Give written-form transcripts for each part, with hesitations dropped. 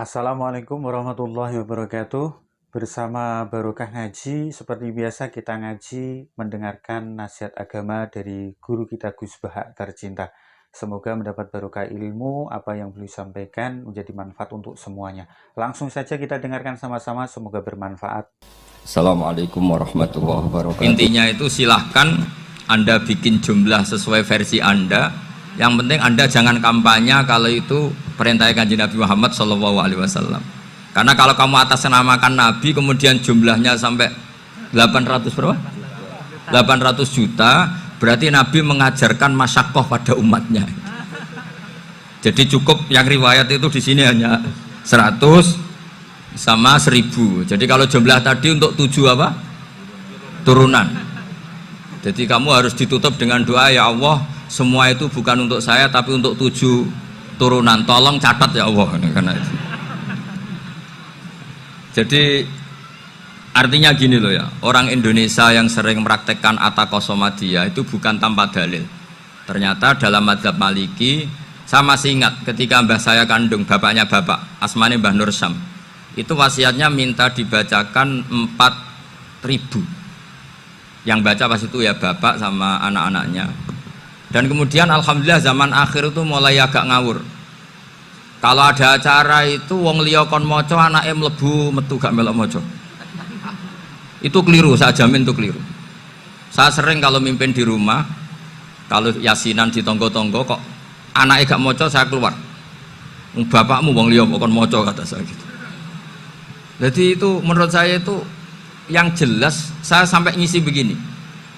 Assalamualaikum warahmatullahi wabarakatuh. Bersama Barokah Ngaji, seperti biasa kita ngaji mendengarkan nasihat agama dari guru kita Gus Bahak tercinta. Semoga mendapat barokah ilmu, apa yang beliau sampaikan menjadi manfaat untuk semuanya. Langsung saja kita dengarkan sama-sama, semoga bermanfaat. Assalamualaikum warahmatullahi wabarakatuh. Intinya itu silahkan Anda bikin jumlah sesuai versi Anda. Yang penting Anda jangan kampanye kalau itu perintah Kanjeng Nabi Muhammad SAW. Karena kalau kamu atasnamakan Nabi kemudian jumlahnya sampai 800 berapa? 800 juta, berarti Nabi mengajarkan masyakoh pada umatnya. Jadi cukup yang riwayat itu di sini hanya 100 sama 1000. Jadi kalau jumlah tadi untuk 7 apa? Turunan. Jadi kamu harus ditutup dengan doa, ya Allah, semua itu bukan untuk saya tapi untuk 7 turunan. Tolong catat ya Allah. Karena itu. Jadi artinya gini loh ya, orang Indonesia yang sering mempraktekkan Atakosomadiyah itu bukan tanpa dalil. Ternyata dalam mazhab Maliki, saya masih ingat ketika mbah saya kandung, bapaknya bapak, asmane Mbah Nur Syam, itu wasiatnya minta dibacakan 4.000. Yang baca pas itu ya bapak sama anak-anaknya. Dan kemudian alhamdulillah zaman akhir itu mulai agak ngawur. Kalau ada acara itu wong liya kon maca anake mlebu metu gak melok maca. Itu keliru, saya jamin itu keliru. Saya sering kalau mimpin di rumah, kalau yasinan di tonggo-tonggo kok anake gak maca, saya keluar. Bapakmu wong liya kon maca, kata saya gitu. Jadi itu menurut saya itu yang jelas, saya sampai ngisi begini.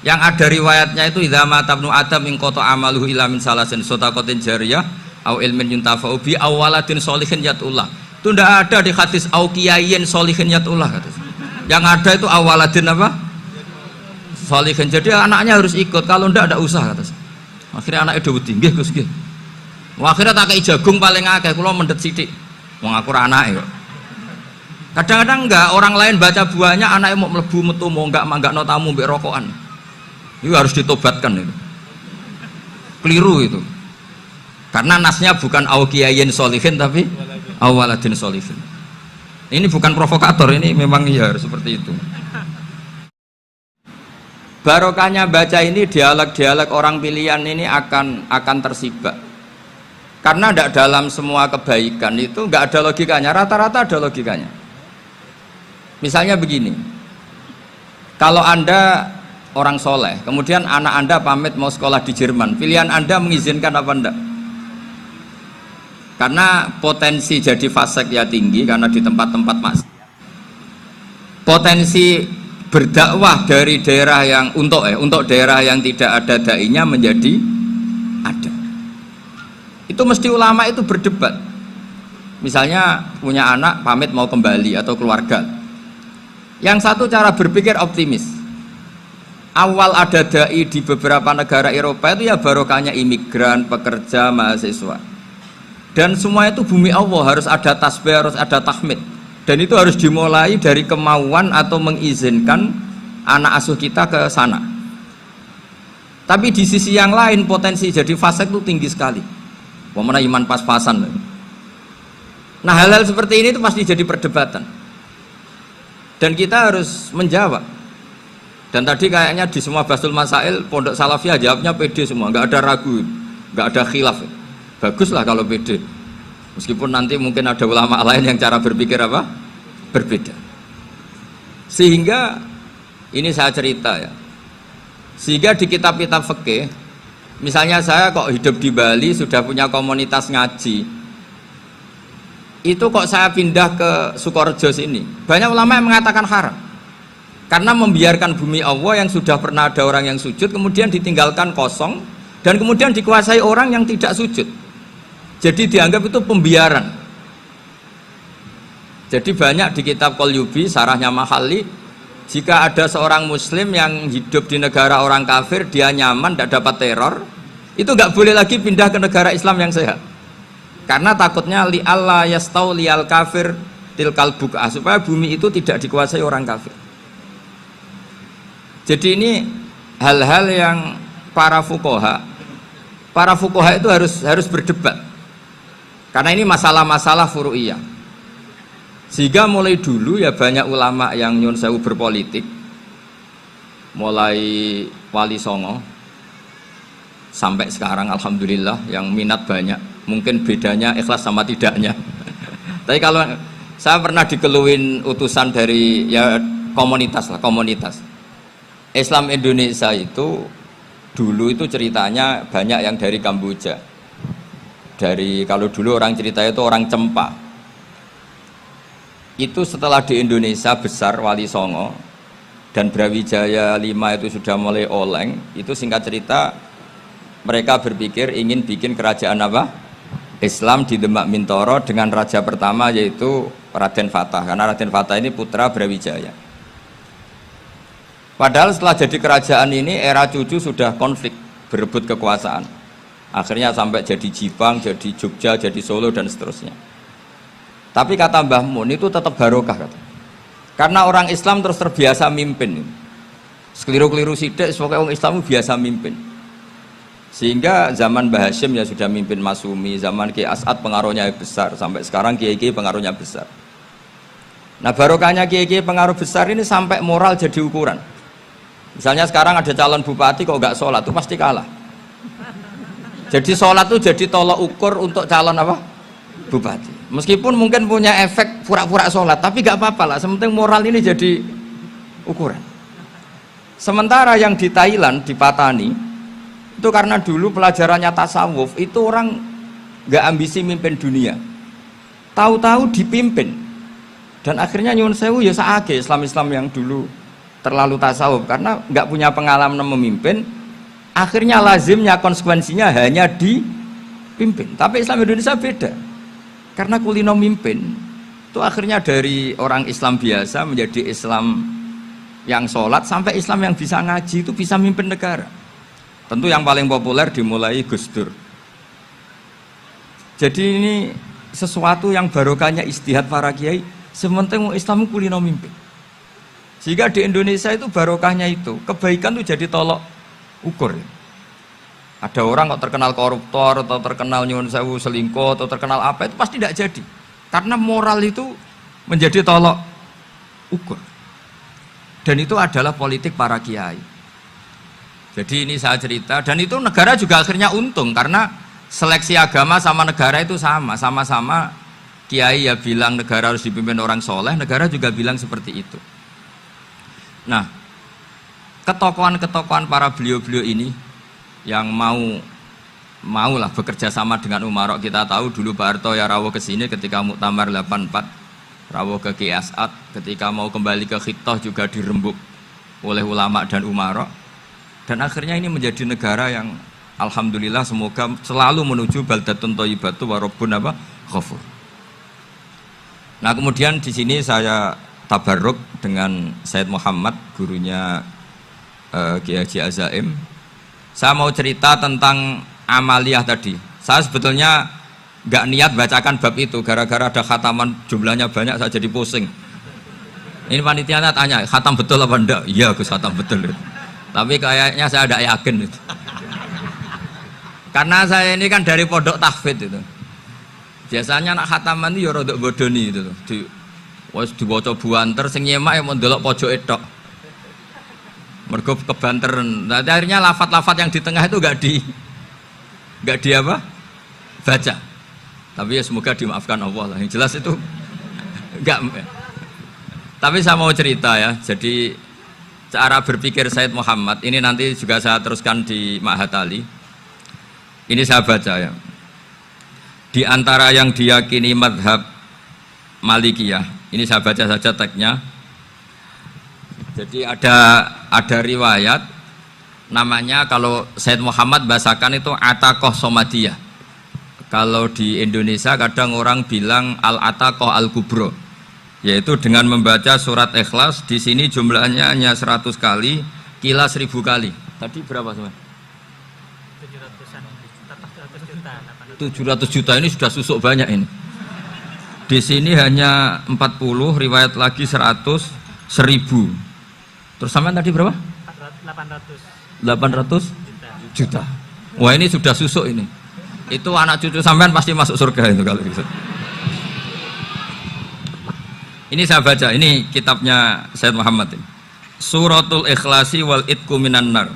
Yang ada riwayatnya itu idza mata ibnu adam in qata amaluhu illa min salasin shadaqatin jariyah au ilmin yuntafa'u bi aw waladin sholihin yatullah. Itu tidak ada di hadis au kiyayin sholihin yatullah kata. Yang ada itu awaladin apa? Sholihin. Jadi anaknya harus ikut, kalau tidak usah kata. Akhirnya anaknya udah wedi, nggih Gus nggih. Akhirnya tak kei jagung paling akeh, kula mendet sithik. Wong aku ora anake kok. Kadang-kadang enggak, orang lain baca buahnya anaknya mau melebu metu mau enggak no tamu mbek rokokan. Itu harus ditobatkan itu. Keliru itu. Karena nasnya bukan aukiyayin solihin tapi awaladin solihin. Ini bukan provokator, ini memang ya seperti itu. Barokahnya baca ini dialog-dialog orang pilihan ini akan tersibak. Karena tidak dalam semua kebaikan itu enggak ada logikanya, rata-rata ada logikanya. Misalnya begini, kalau Anda orang soleh, kemudian anak Anda pamit mau sekolah di Jerman, pilihan Anda mengizinkan apa enggak? Karena potensi jadi fasik ya tinggi, karena di tempat-tempat maksiat. Potensi berdakwah dari daerah yang untuk daerah yang tidak ada dai-nya menjadi ada. Itu mesti ulama itu berdebat. Misalnya punya anak pamit mau kembali atau keluarga. Yang satu cara berpikir optimis. Awal ada dai di beberapa negara Eropa itu ya barokahnya imigran, pekerja, mahasiswa. Dan semua itu bumi Allah, harus ada tasbih, harus ada tahmid. Dan itu harus dimulai dari kemauan atau mengizinkan anak asuh kita ke sana. Tapi di sisi yang lain potensi jadi fasik itu tinggi sekali. Pemana iman pas-pasan. Nah hal-hal seperti ini itu pasti jadi perdebatan. Dan kita harus menjawab. Dan tadi kayaknya di semua Basul Masail Pondok Salafiyah jawabnya pede semua, nggak ada ragu, nggak ada khilaf. Baguslah kalau pede. Meskipun nanti mungkin ada ulama lain yang cara berpikir apa? Berbeda. Sehingga ini saya cerita ya. Sehingga di kitab-kitab fikih, misalnya saya kok hidup di Bali sudah punya komunitas ngaji. Itu kok saya pindah ke Sukorejo sini, banyak ulama yang mengatakan haram karena membiarkan bumi Allah yang sudah pernah ada orang yang sujud kemudian ditinggalkan kosong dan kemudian dikuasai orang yang tidak sujud, jadi dianggap itu pembiaran. Jadi banyak di kitab Qalyubi sarahnya Mahalli, jika ada seorang muslim yang hidup di negara orang kafir, dia nyaman, tidak dapat teror, itu nggak boleh lagi pindah ke negara Islam yang sehat. Karena takutnya li Allah yastau lial kafir tilkal buka, supaya bumi itu tidak dikuasai orang kafir. Jadi ini hal-hal yang para fuqaha itu harus berdebat. Karena ini masalah-masalah furu'iyah. Sehingga mulai dulu ya banyak ulama yang nyun sewu berpolitik, mulai Wali Songo sampai sekarang alhamdulillah yang minat banyak. Mungkin bedanya ikhlas sama tidaknya. Tapi kalau saya pernah dikeluhin utusan dari ya komunitas lah, komunitas Islam Indonesia itu dulu itu ceritanya banyak yang dari Kamboja. Dari kalau dulu orang ceritanya itu orang Cempa. Itu setelah di Indonesia besar Wali Songo dan Brawijaya 5 itu sudah mulai oleng, itu singkat cerita mereka berpikir ingin bikin kerajaan apa? Islam di Demak Mintoro dengan raja pertama yaitu Raden Fatah, karena Raden Fatah ini putra Brawijaya. Padahal setelah jadi kerajaan ini era cucu sudah konflik, berebut kekuasaan. Akhirnya sampai jadi Jipang, jadi Jogja, jadi Solo dan seterusnya. Tapi kata Mbah Mun itu tetap barokah kata. Karena orang Islam terus terbiasa mimpin. Sekeliru-keliru sidik, pokoknya orang Islam biasa mimpin. Sehingga zaman Mbah Hashim ya sudah mimpin Masumi, zaman Kiai As'ad pengaruhnya besar, sampai sekarang Kiai-Kiai pengaruhnya besar. Nah barokahnya Kiai-Kiai pengaruh besar ini sampai moral jadi ukuran. Misalnya sekarang ada calon bupati kok nggak sholat, itu pasti kalah. Jadi sholat itu jadi tolok ukur untuk calon apa? Bupati. Meskipun mungkin punya efek pura-pura sholat, tapi nggak apa-apa lah, sementing moral ini jadi ukuran. Sementara yang di Thailand, di Patani, itu karena dulu pelajarannya tasawuf, itu orang nggak ambisi mimpin dunia, tahu-tahu dipimpin, dan akhirnya nyuwun sewu ya saage Islam-Islam yang dulu terlalu tasawuf karena nggak punya pengalaman memimpin, akhirnya lazimnya konsekuensinya hanya dipimpin. Tapi Islam Indonesia beda, karena kulino mimpin itu akhirnya dari orang Islam biasa menjadi Islam yang sholat sampai Islam yang bisa ngaji, itu bisa mimpin negara. Tentu yang paling populer dimulai Gus Dur. Jadi ini sesuatu yang barokahnya istihad para kiai, sementing Islam kulino mimpin. Sehingga di Indonesia itu barokahnya itu, kebaikan itu jadi tolok ukur. Ada orang kok terkenal koruptor atau terkenal nyuwun sewu selingkuh atau terkenal apa, itu pasti tidak jadi. Karena moral itu menjadi tolok ukur. Dan itu adalah politik para kiai. Jadi ini saya cerita, dan itu negara juga akhirnya untung karena seleksi agama sama negara itu sama-sama kiai ya bilang negara harus dipimpin orang soleh, negara juga bilang seperti itu. Nah, ketokohan-ketokohan para beliau-beliau ini yang mau lah bekerja sama dengan umarok. Kita tahu dulu Pak Harto ya rawuh ke sini ketika Muktamar 84, rawuh ke Kiai As'ad, ketika mau kembali ke Khittah juga dirembuk oleh ulama dan umarok. Dan akhirnya ini menjadi negara yang alhamdulillah semoga selalu menuju baldatun thayyibatu wa rabbun apa ghafur. Nah, kemudian di sini saya tabarruk dengan Said Muhammad, gurunya Kiai Haji Azaim. Saya mau cerita tentang amaliyah tadi. Saya sebetulnya nggak niat bacakan bab itu, gara-gara ada khataman jumlahnya banyak saya jadi pusing. Ini panitianya tanya, khatam betul apa enggak? Iya Gus, khatam betul. Tapi kayaknya saya tidak yakin itu. Karena saya ini kan dari pondok tahfidz itu. Biasanya anak khataman itu ya rodok bodoni itu. Dibaca buanter sing nyemak yang mendelok pojok tok. Mergo kebanteren. Nah, akhirnya lafat-lafat yang di tengah itu enggak di apa? Baca. Tapi ya semoga dimaafkan Allah lah. Yang jelas itu enggak. Tapi saya mau cerita ya. Jadi cara berpikir Said Muhammad ini nanti juga saya teruskan di Ma'had Ali. Ini saya baca ya. Di antara yang diyakini madhab Malikiyah, ini saya baca saja teksnya. Jadi ada riwayat namanya, kalau Said Muhammad bahasakan itu Ataqoh Somadiyah. Kalau di Indonesia kadang orang bilang Al-Ataqoh Al-Kubro, yaitu dengan membaca surat Ikhlas. Di sini jumlahnya hanya 100 kali, Qila 1000 kali. Tadi berapa teman? 700 juta ini sudah susuk banyak ini. Di sini hanya 40, riwayat lagi 100, 1000. Terus sampean tadi berapa? 800 juta. Wah, ini sudah susuk ini. Itu anak cucu sampean pasti masuk surga itu kalau gitu. Ini saya baca, ini kitabnya Sayyid Muhammad ini. Suratul Ikhlasi wal Itqu minan nar.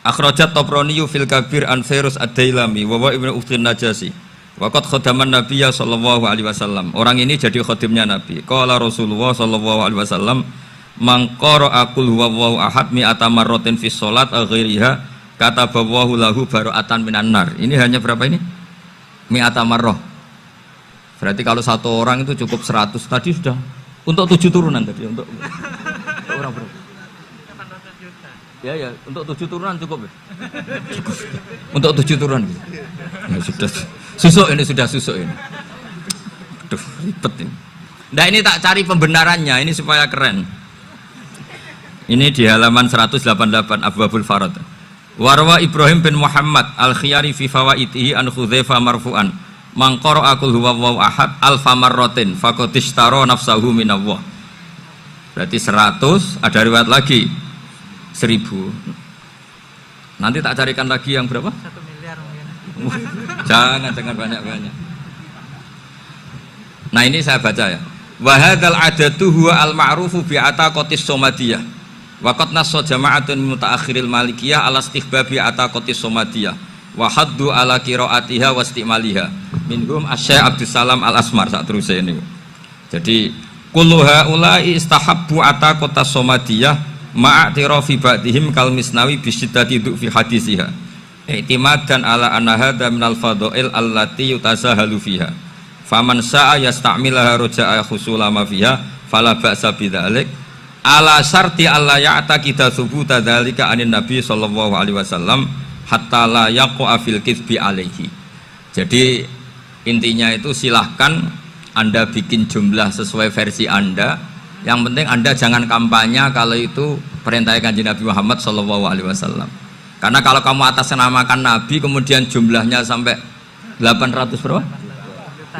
Akhrajat Tabrani fil Kabir an Fairuz ad-Dailami wa Ibnu Uftin Najasi. Waqad khadaman Nabiyya sallallahu alaihi wasallam. Orang ini jadi khadimnya Nabi. Qala Rasulullah sallallahu alaihi wasallam, "Man qara'a qul huwallahu ahad mi'ata marratin fi shalat ghairiha katabahu lahu bara'atan minan nar." Ini hanya berapa ini? Mi'ata marrah. Berarti kalau satu orang itu cukup 100. Tadi sudah untuk 7 turunan tadi untuk orang berapa? Ya, untuk 7 turunan cukup ya? Cukup. Untuk 7 turunan gitu. Ya, sudah susuk ini, sudah susuk ini. Aduh, ribet ini. Nah, ini tak cari pembenarannya, ini supaya keren. Ini di halaman 188 Abwabul Farad. Warwa Ibrahim bin Muhammad Al-Khiyari fi fawaitihi an Khudzaifa marfu'an. Man qara'a qul huwallahu ahad alfa marratin faqad ishtara nafsahu minallah. Berarti 100, ada riwayat lagi 1000. Nanti tak carikan lagi yang berapa? 1 miliar mungkin. Jangan banyak-banyak. Nah, ini saya baca ya. Wa hadzal adatu huwa al-ma'rufu bi ataqatis somadiyah. Wa qad nassa jama'atun mutaakhiril malikiyah ala istihbabi ataqatis somadiyah wa haddu ala qiraatiha wa istimaliha. Minhum Asy-Syaikh Abdussalam Al-Asmar saat terus ini. Jadi kullu haula'i istahabbu ataqatas somadiyah ma'atirafi ba'dihim kal misnawi bisiddati fi hadisiha. I'timadan ala anna hadza minal fadha'il allati yutasahalu fiha. Faman sa'a yasta'milaha raja'a husula ma fiha fala ba'sa bidzalik. Ala syarti alla ya'taqida thubuta dzalika anin nabi sallallahu alaihi wasallam hatta la yaqa fil kitsbi alaihi. Jadi intinya itu silahkan Anda bikin jumlah sesuai versi Anda. Yang penting Anda jangan kampanye kalau itu perintah Kanjeng Nabi Muhammad sallallahu alaihi wasallam. Karena kalau kamu atasnamakan Nabi kemudian jumlahnya sampai 800 berapa?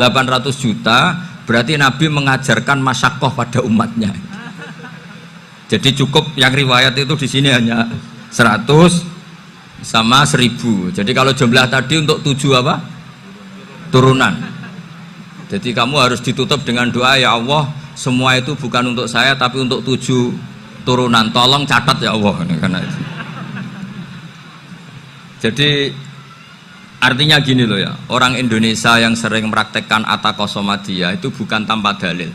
800 juta, berarti Nabi mengajarkan masyaqqah pada umatnya. Jadi cukup yang riwayat itu di sini hanya 100 sama 1000. Jadi kalau jumlah tadi untuk 7 apa? Turunan. Jadi kamu harus ditutup dengan doa, ya Allah, semua itu bukan untuk saya tapi untuk 7 turunan. Tolong catat ya Allah. Karena itu. Jadi artinya gini loh ya, orang Indonesia yang sering mempraktekkan ataqosomadiyah itu bukan tanpa dalil.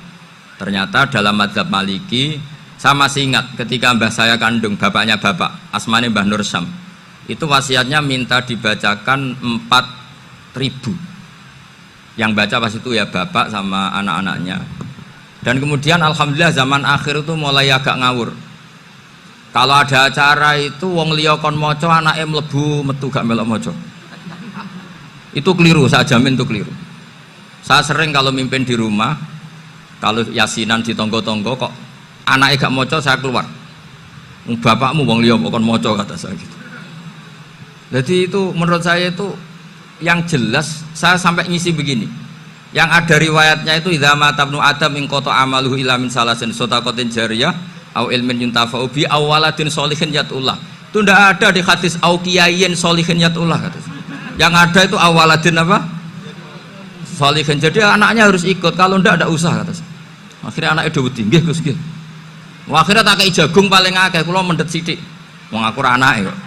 Ternyata dalam madzhab Maliki, saya masih ingat ketika mbah saya kandung, bapaknya bapak, asmane Mbah Nur Syam, itu wasiatnya minta dibacakan 4.000. Yang baca pas itu ya bapak sama anak-anaknya. Dan kemudian alhamdulillah zaman akhir itu mulai agak ngawur. Kalau ada acara itu wong liya kon maca anake mlebu metu gak melok maca. Itu keliru, saya jamin itu keliru. Saya sering kalau mimpin di rumah, kalau yasinan di tonggo-tonggo kok anaknya gak maca, saya keluar. Bapakmu wong liya kon maca, kata saya gitu. Jadi itu menurut saya itu yang jelas. Saya sampai ngisi begini, yang ada riwayatnya itu idza mata ibnu adam min qata amaluhu illa min salasin shadaqatin jariyah au ilmin yuntafa'u bi awaladin sholihin yatullah. Itu ndak ada di hadis au kiyayin sholihin yatullah, kata. Yang ada itu awaladin apa? Sholihin. Jadi anaknya harus ikut, kalau ndak ada usah, kata. Akhirnya anaknya dawuh nggih Gus nggih. Akhirnya tak kei jagung paling akeh, kula mendet sithik. Wong aku ora anake kok.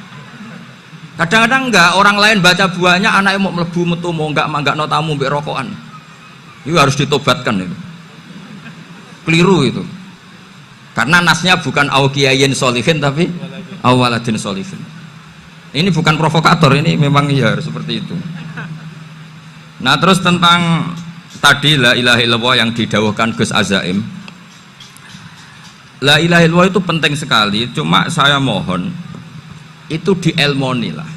Kadang-kadang enggak, orang lain baca buahnya, anaknya mau melebu metu mau enggak no tamu mbek rokokan. Itu harus ditobatkan itu. Keliru itu. Karena nasnya bukan auqiyayin sholihin tapi awaladin sholihin. Ini bukan provokator, ini memang ya harus seperti itu. Nah, terus tentang tadi la ilaha illallah yang didawuhkan Gus Azaim. La ilaha illallah itu penting sekali, cuma saya mohon itu dielmoni lah.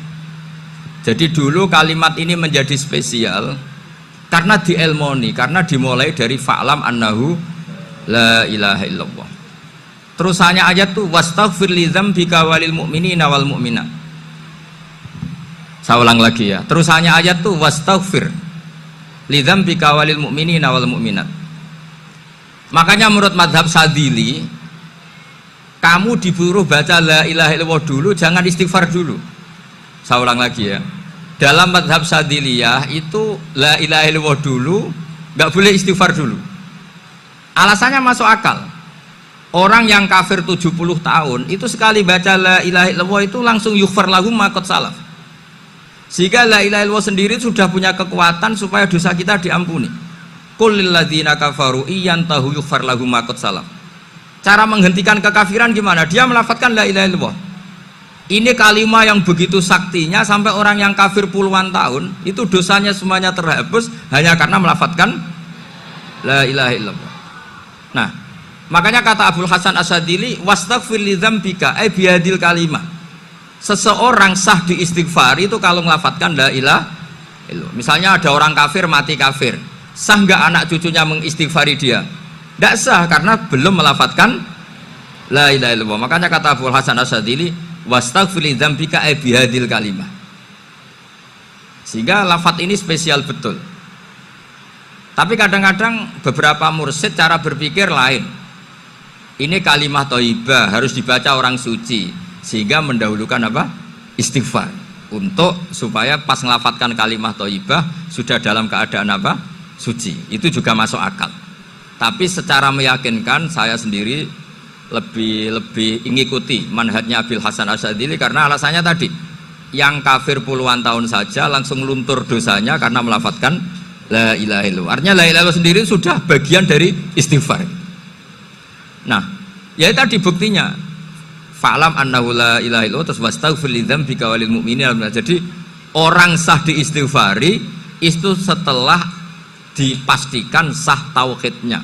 Jadi dulu kalimat ini menjadi spesial karena dielmoni, karena dimulai dari fa'lam annahu la ilaha illallah. Terusannya ayat tuh wastaghfir li dzambika walil mu'minina wal mu'minat. Saya ulang lagi ya. Terusannya ayat tuh wastaghfir li dzambika walil mu'minina wal mu'minat. Makanya menurut madhab Sadili, kamu disuruh baca la ilaha illallah dulu, jangan istighfar dulu. Saya ulang lagi ya. Dalam madhab Sadiliyah itu la ilaha illallah dulu, nggak boleh istighfar dulu. Alasannya masuk akal. Orang yang kafir 70 tahun itu sekali baca la ilaha illallah itu langsung yughfar lahum ma qad salaf. Sehingga la ilaha illallah sendiri sudah punya kekuatan supaya dosa kita diampuni. Qul lil ladzina kafaru iyantahu yughfar lahum ma qad salaf. Cara menghentikan kekafiran gimana? Dia melafadzkan la ilaha illallah. Ini kalimat yang begitu saktinya sampai orang yang kafir puluhan tahun itu dosanya semuanya terhapus hanya karena melafadzkan la ilaha illallah. Nah, makanya kata Abdul Hasan Asyadzili, wastaghfir li dzambika ay bihadil kalimah. Seseorang sah diistighfar itu kalau melafadzkan la ilaha illallah. Misalnya ada orang kafir mati kafir, sah enggak anak cucunya mengistighfari dia? Tidak sah karena belum melafadzkan la ilaha illallah. Makanya kata Abdul Hasan Asyadzili, wastaghfir li dzambika ay bihadil kalimah. Sehingga lafadz ini spesial betul. Tapi kadang-kadang beberapa mursyid cara berpikir lain. Ini kalimat thayyibah harus dibaca orang suci sehingga mendahulukan apa? Istighfar untuk supaya pas ngelafatkan kalimat thayyibah sudah dalam keadaan apa? Suci. Itu juga masuk akal. Tapi secara meyakinkan saya sendiri lebih mengikuti manhajnya Abil Hasan Asyadzili karena alasannya tadi yang kafir puluhan tahun saja langsung luntur dosanya karena melafatkan la ilaha illallah. Artinya la ilaha illallah sendiri sudah bagian dari istighfar. Nah, ya tadi buktinya fa'lam annahu la ilaha illallah terus wastaghfir li dzambika walil mu'minin. Jadi orang sah diistighfari itu setelah dipastikan sah tauhidnya.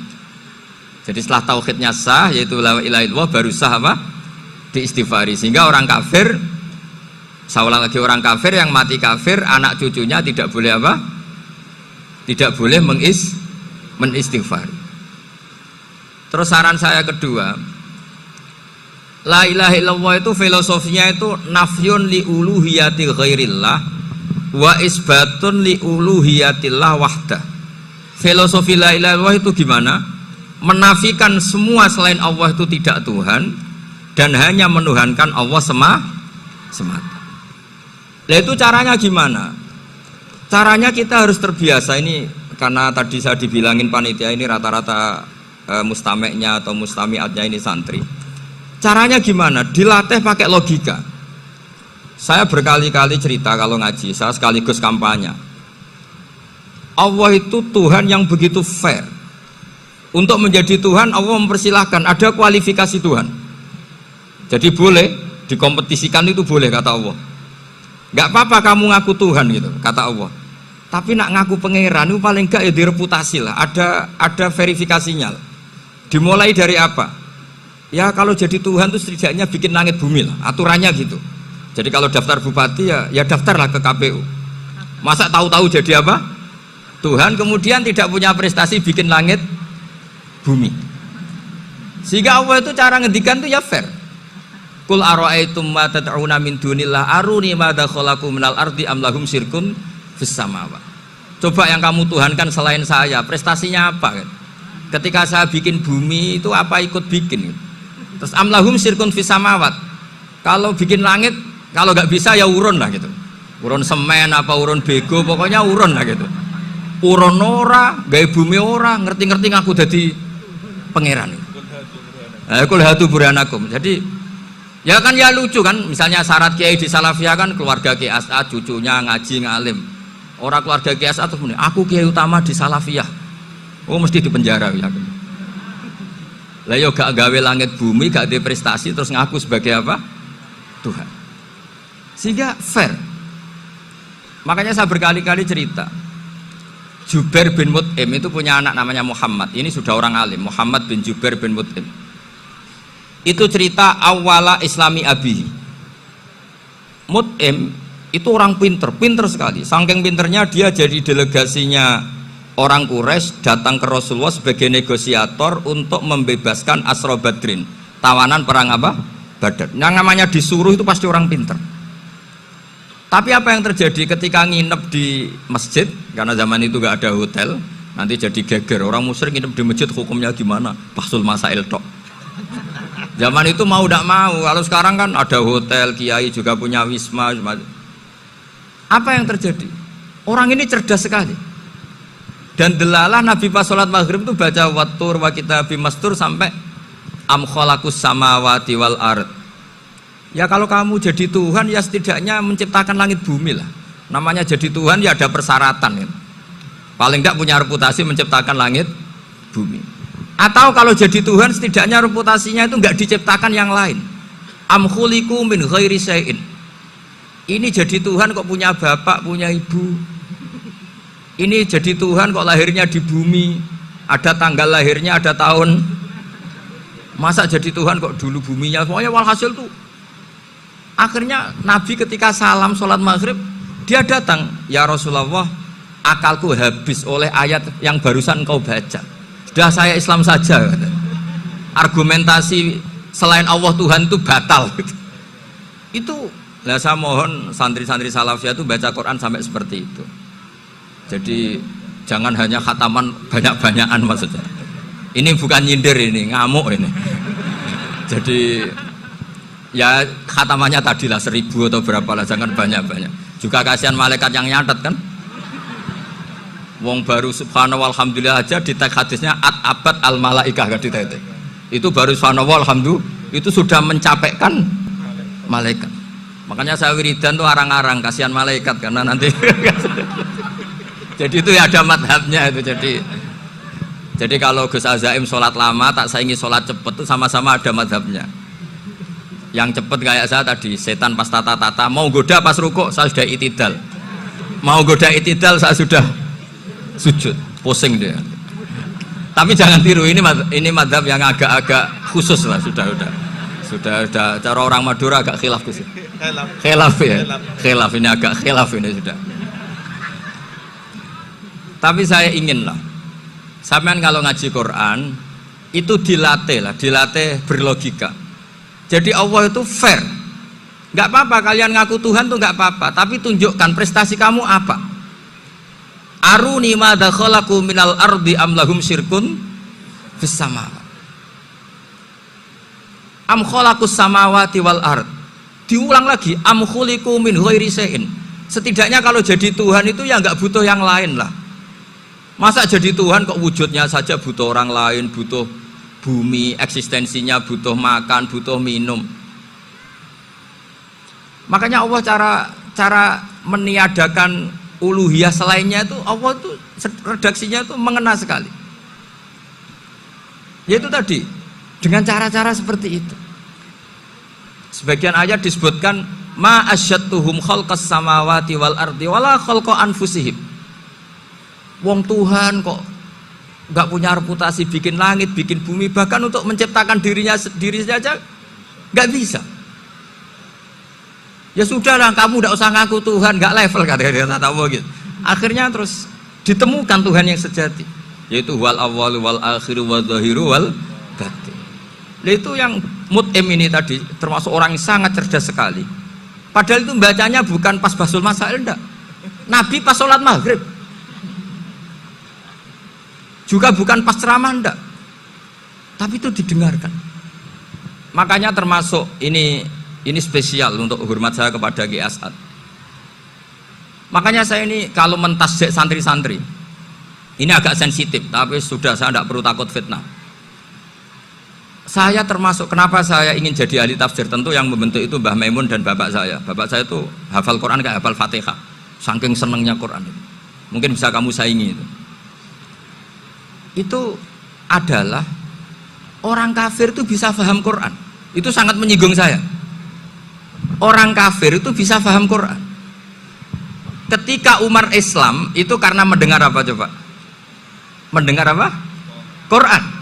Jadi setelah tauhidnya sah yaitu la ilaha illallah baru sah apa? Diistighfari. Sehingga orang kafir, saya ulang lagi, orang kafir yang mati kafir anak cucunya tidak boleh apa? Tidak boleh menistighfar. Terus saran saya kedua, la ilaha illallah itu filosofinya itu nafyun li uluhiyati ghairillah wa isbatun li uluhiyatillah wahdah. Filosofi la ilaha illallah itu gimana? Menafikan semua selain Allah itu tidak Tuhan dan hanya menuhankan Allah semata. Nah itu caranya gimana? Caranya kita harus terbiasa ini karena tadi saya dibilangin panitia ini rata-rata mustameknya atau mustamiatnya ini santri. Caranya gimana? Dilatih pakai logika. Saya berkali-kali cerita kalau ngaji, saya sekaligus kampanye. Allah itu Tuhan yang begitu fair. Untuk menjadi Tuhan Allah mempersilahkan, ada kualifikasi Tuhan. Jadi boleh dikompetisikan itu boleh kata Allah. Gak apa-apa kamu ngaku Tuhan gitu kata Allah. Tapi nak ngaku pangeran itu paling gak ya direputasi lah. Ada verifikasinya lah. Dimulai dari apa? Ya kalau jadi Tuhan itu setidaknya bikin langit bumi lah. Aturannya gitu. Jadi kalau daftar bupati ya daftarlah ke KPU. Masa tahu-tahu jadi apa? Tuhan kemudian tidak punya prestasi bikin langit bumi. Sehingga Allah itu cara ngedikan itu ya fair. Qul ara'aitum ma tad'una min dunillah aruni madza khalaqu minal ardi am lahum syirkun fis samawat. Coba yang kamu tuhankan selain saya, prestasinya apa kan? Ketika saya bikin bumi itu apa ikut bikin? Terus am lahum syirkun fis samawat. Kalau bikin langit, kalau nggak bisa ya urun lah gitu. Urun semen apa urun bego, pokoknya urun lah gitu. Urun ora, gawe bumi ora, ngerti-ngerti ngaku dadi pangeran. Kul hatu burhanakum. Jadi ya kan ya lucu kan, misalnya syarat kiai di Salafiyah kan keluarga Kiai As'ad, cucunya ngaji ngalim. Orang keluarga Kiai As'ad tuh aku kiai utama di Salafiyah. Oh mesti di penjara ya. Lah yo gak gawe langit bumi, gak ada prestasi terus ngaku sebagai apa? Tuhan. Sehingga fair. Makanya saya berkali-kali cerita. Jubair bin Mut'im itu punya anak namanya Muhammad. Ini sudah orang alim, Muhammad bin Jubair bin Mut'im. Itu cerita awala islami abi. Mut'im itu orang pinter sekali. Saking pinternya dia jadi delegasinya orang Quraisy datang ke Rasulullah sebagai negosiator untuk membebaskan Asra Badrin, tawanan perang apa? Badar. Yang namanya disuruh itu pasti orang pinter. Tapi apa yang terjadi ketika nginep di masjid? Karena zaman itu gak ada hotel, nanti jadi geger. Orang musyrik nginep di masjid hukumnya gimana? Bahsul masail tok. Zaman itu mau tidak mau. Kalau sekarang kan ada hotel, kiai juga punya wisma. Apa yang terjadi? Orang ini cerdas sekali. Dan delalah Nabi pas sholat maghrib itu baca wattur wa kitabim mastur sampai am khalaqus samawati wal ard. Ya kalau kamu jadi Tuhan ya setidaknya menciptakan langit bumi lah. Namanya jadi Tuhan ya ada persyaratan ya. Paling enggak punya reputasi menciptakan langit bumi. Atau kalau jadi Tuhan setidaknya reputasinya itu enggak diciptakan yang lain. Am khuliqu min ghairi syai'in. Ini jadi Tuhan kok punya bapak, punya ibu. Ini jadi Tuhan kok lahirnya di bumi, ada tanggal lahirnya, ada tahun. Masa jadi Tuhan kok dulu buminya? Pokoknya walhasil tuh. Akhirnya Nabi ketika salam sholat maghrib, dia datang, ya Rasulullah, akalku habis oleh ayat yang barusan kau baca. Sudah saya Islam saja. Argumentasi selain Allah Tuhan itu batal. Itu, nah saya mohon santri-santri salafiyah itu baca Quran sampai seperti itu. Jadi jangan hanya khataman banyak-banyakan maksudnya. Ini bukan nyindir, ini ngamuk ini. Jadi ya khatamannya tadilah 1000 atau berapa lah, jangan banyak-banyak. Juga kasihan malaikat yang nyatet kan. Wong baru subhanallah alhamdulillah aja di teks hadisnya abad al malaikah kan di teks. Itu baru subhanallah alhamdulillah itu sudah mencapaikan malaikat. Makanya saya wiridan tuh arang-arang kasihan malaikat karena nanti jadi itu ya ada madhabnya itu. Jadi kalau Gus Azaim sholat lama tak saingi sholat cepet itu sama-sama ada madhabnya. Yang cepet kayak saya tadi, setan pas tata-tata mau goda pas rukuk saya sudah itidal, mau goda itidal saya sudah sujud, pusing dia. Tapi jangan tiru, ini madhab yang agak-agak khusus lah, sudah cara orang Madura agak khilaf khusus. Khilaf ya, khilaf ini agak khilaf ini sudah. Tapi saya ingin lah, sampean kalau ngaji Quran itu dilatih berlogika. Jadi Allah itu fair, nggak apa-apa kalian ngaku Tuhan tuh nggak apa-apa, tapi tunjukkan prestasi kamu apa. Aruni madza khalaqu minal ardi am lahum syirkun fis samawati. Am khalaqus samawati wal ard. Diulang lagi, am khuliqu min ghairi syai'in. Setidaknya kalau jadi Tuhan itu ya nggak butuh yang lain lah. Masa jadi Tuhan kok wujudnya saja butuh orang lain, butuh bumi, eksistensinya butuh makan, butuh minum. Makanya Allah cara meniadakan uluhiyah selainnya itu Allah itu redaksinya itu mengena sekali. Yaitu tadi dengan cara-cara seperti itu. Sebagian ayat disebutkan ma asyattuhum khalqas samawati wal ardi wala khalqa anfusihim. Wong Tuhan kok nggak punya reputasi bikin langit, bikin bumi, bahkan untuk menciptakan diri saja nggak bisa. Ya sudahlah, kamu nggak usah ngaku Tuhan, nggak level kata-kata gitu. Akhirnya terus ditemukan Tuhan yang sejati, yaitu wal awwalu wal akhiru wal zahiru wal batin. Nah, itu yang Mut'im ini tadi termasuk orang yang sangat cerdas sekali. Padahal itu bacanya bukan pas basul masail, enggak. Nabi pas sholat maghrib. Juga bukan pas ceramah, enggak. Tapi itu didengarkan. Makanya termasuk ini spesial untuk hormat saya kepada Ki As'ad. Makanya saya ini kalau mentasjek santri-santri, ini agak sensitif, tapi sudah saya tidak perlu takut fitnah. Saya termasuk, kenapa saya ingin jadi ahli tafsir, tentu yang membentuk itu Mbah Maimun dan bapak saya. Bapak saya itu hafal Quran kayak hafal Fatihah, saking senengnya Quran itu. Mungkin bisa kamu saingi itu. Itu adalah orang kafir itu bisa paham Quran. Itu sangat menyinggung saya. Orang kafir itu bisa paham Quran. Ketika Umar Islam itu karena mendengar apa coba? Mendengar apa? Quran.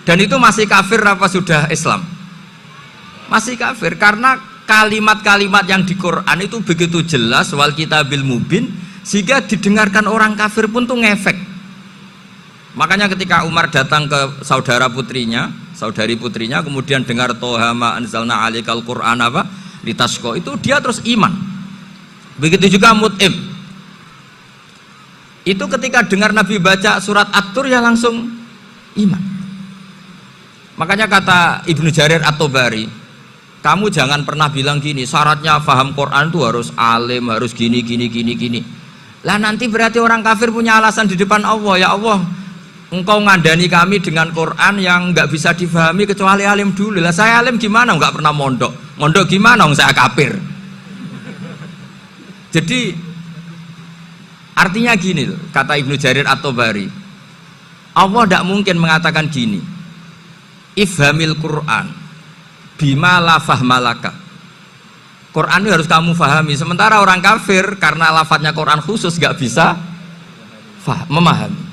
Dan itu masih kafir apa sudah Islam? Masih kafir karena kalimat-kalimat yang di Quran itu begitu jelas wal kitabil mubin sehingga didengarkan orang kafir pun tuh ngefek. Makanya ketika Umar datang ke saudari putrinya kemudian dengar toha ma anzalna alaikal Quran apa? Litasqa, itu dia terus iman. Begitu juga Mut'im. Itu ketika dengar Nabi baca surat At-Tur ya langsung iman. Makanya kata Ibnu Jarir At-Tabari, kamu jangan pernah bilang gini, syaratnya paham Quran itu harus alim, harus gini. Lah nanti berarti orang kafir punya alasan di depan Allah, ya Allah, Engkau ngandani kami dengan Quran yang nggak bisa difahami kecuali alim dulu. Lah saya alim gimana? Nggak pernah mondok. Mondok gimana? Saya kafir. Jadi artinya gini loh, kata Ibnu Jarir At-Tabari, Allah tidak mungkin mengatakan gini, ifhamil Quran bima la fahmalaka. Quran itu harus kamu fahami. Sementara orang kafir karena lafadznya Quran khusus gak bisa memahami.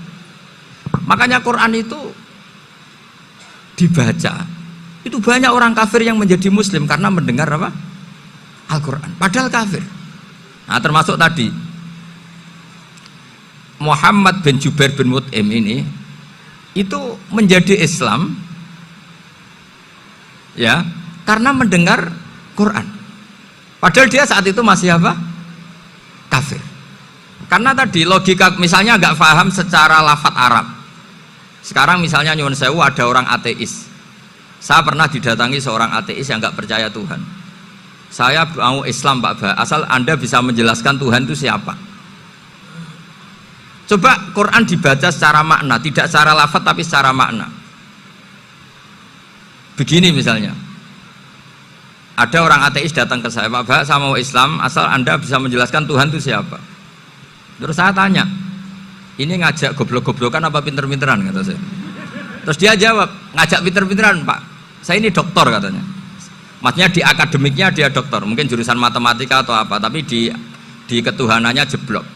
Makanya Quran itu dibaca. Itu banyak orang kafir yang menjadi muslim karena mendengar apa? Al-Quran. Padahal kafir. Nah termasuk tadi Muhammad bin Jubair bin Mut'im ini itu menjadi Islam ya karena mendengar Quran. Padahal dia saat itu masih apa? Kafir. Karena tadi logika misalnya nggak paham secara lafadz Arab. Sekarang misalnya nyuwun sewu ada orang ateis. Saya pernah didatangi seorang ateis yang nggak percaya Tuhan. Saya mau Islam Pak Ba, asal Anda bisa menjelaskan Tuhan itu siapa. Coba Quran dibaca secara makna, tidak secara lafadz tapi secara makna. Begini misalnya, ada orang ateis datang ke saya, Pak Ba, saya mau Islam, asal Anda bisa menjelaskan Tuhan itu siapa. Terus saya tanya, ini ngajak goblok-goblokan apa pinter-pinteran, kata saya. Terus dia jawab, ngajak pinter-pinteran Pak, saya ini doktor katanya. Maksudnya di akademiknya dia doktor, mungkin jurusan matematika atau apa, tapi di ketuhanannya jeblok.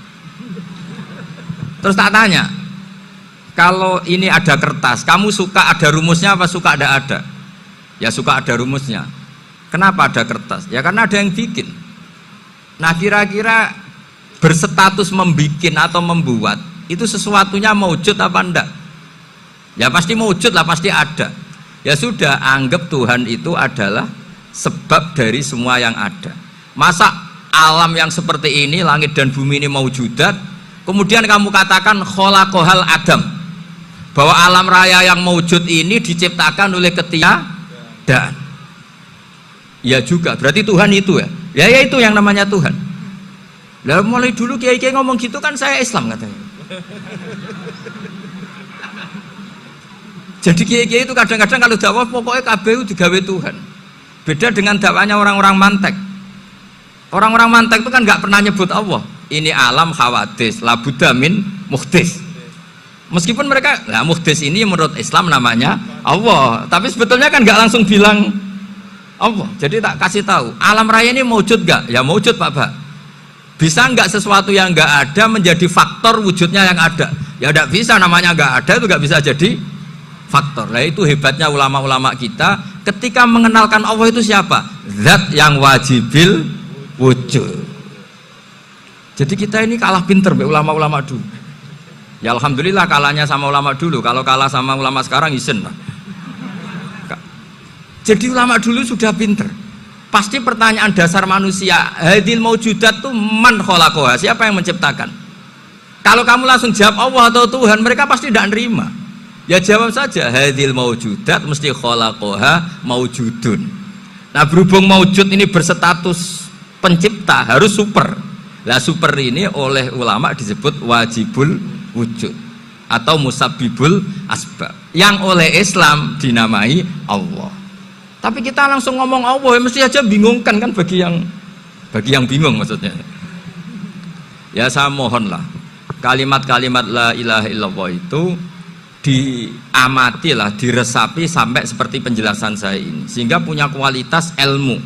Terus tak tanya, kalau ini ada kertas, kamu suka ada rumusnya apa suka ada? Ya suka ada rumusnya. Kenapa ada kertas? Ya karena ada yang bikin. Nah kira-kira berstatus membikin atau membuat itu sesuatunya maujud apa enggak? Ya pasti maujud lah, pasti ada. Ya sudah, anggap Tuhan itu adalah sebab dari semua yang ada. Masa alam yang seperti ini, langit dan bumi ini maujudat, kemudian kamu katakan kholaqohal adam, bahwa alam raya yang maujud ini diciptakan oleh ketiadaan. Ya juga, berarti Tuhan itu ya. Ya itu yang namanya Tuhan. Lah mulai dulu kiai-kiai ngomong gitu kan saya Islam katanya. Jadi kiai-kiai itu kadang-kadang kalau dakwah pokoknya kabeh digawe Tuhan. Beda dengan dakwahnya orang-orang mantek. Orang-orang mantek itu kan nggak pernah nyebut Allah. Ini alam hawadis, labuda min muhdis. Meskipun mereka, nah muhdis ini menurut Islam namanya Allah, tapi sebetulnya kan nggak langsung bilang Allah. Jadi tak kasih tahu, alam raya ini mewujud nggak? Ya mewujud Pak Ba. Bisa nggak sesuatu yang nggak ada menjadi faktor wujudnya yang ada? Ya nggak bisa, namanya nggak ada itu nggak bisa jadi faktor. Nah itu hebatnya ulama-ulama kita ketika mengenalkan Allah itu siapa? Zat yang wajibil wujud. Jadi kita ini kalah pinter be ulama-ulama dulu. Ya alhamdulillah kalahnya sama ulama dulu. Kalau kalah sama ulama sekarang isen lah. Jadi ulama dulu sudah pinter. Pasti pertanyaan dasar manusia, hadil maujudat tuh man khalaqaha, siapa yang menciptakan? Kalau kamu langsung jawab Allah atau Tuhan, mereka pasti tidak nerima. Ya jawab saja, hadil maujudat mesti khalaqaha maujudun. Nah berhubung maujud ini berstatus pencipta, harus super. Lah super ini oleh ulama disebut wajibul wujud atau musabbibul asbab, yang oleh Islam dinamai Allah. Tapi kita langsung ngomong Allah, ya mesti aja bingungkan kan bagi yang bingung maksudnya. Ya saya mohonlah kalimat-kalimat la ilaha illallah itu diamatilah, diresapi sampai seperti penjelasan saya ini, sehingga punya kualitas ilmu.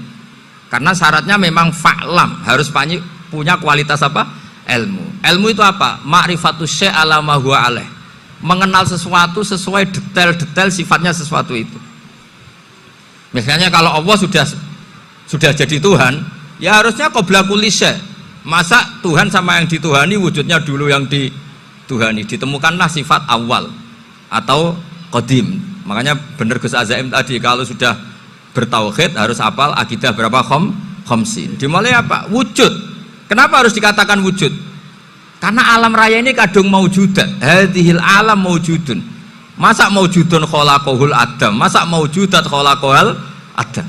Karena syaratnya memang fa'lam, harus punya kualitas apa? Ilmu. Ilmu itu apa? Ma'rifatus syai' ala ma huwa alaih. Mengenal sesuatu sesuai detail-detail sifatnya sesuatu itu. Misalnya kalau Allah sudah jadi Tuhan, ya harusnya qabla kulli syai'. Masa Tuhan sama yang dituhani wujudnya dulu yang dituhani? Ditemukanlah sifat awal atau qadim. Makanya benar Gus Azaim tadi, kalau sudah bertauhid harus hafal akidah berapa khamsin. Dimulai apa? Wujud. Kenapa harus dikatakan wujud? Karena alam raya ini kadung maujudat. Hadhil alam maujudun. Masa maujudun khalaqahul adam? Masa maujudat khalaqahul adam?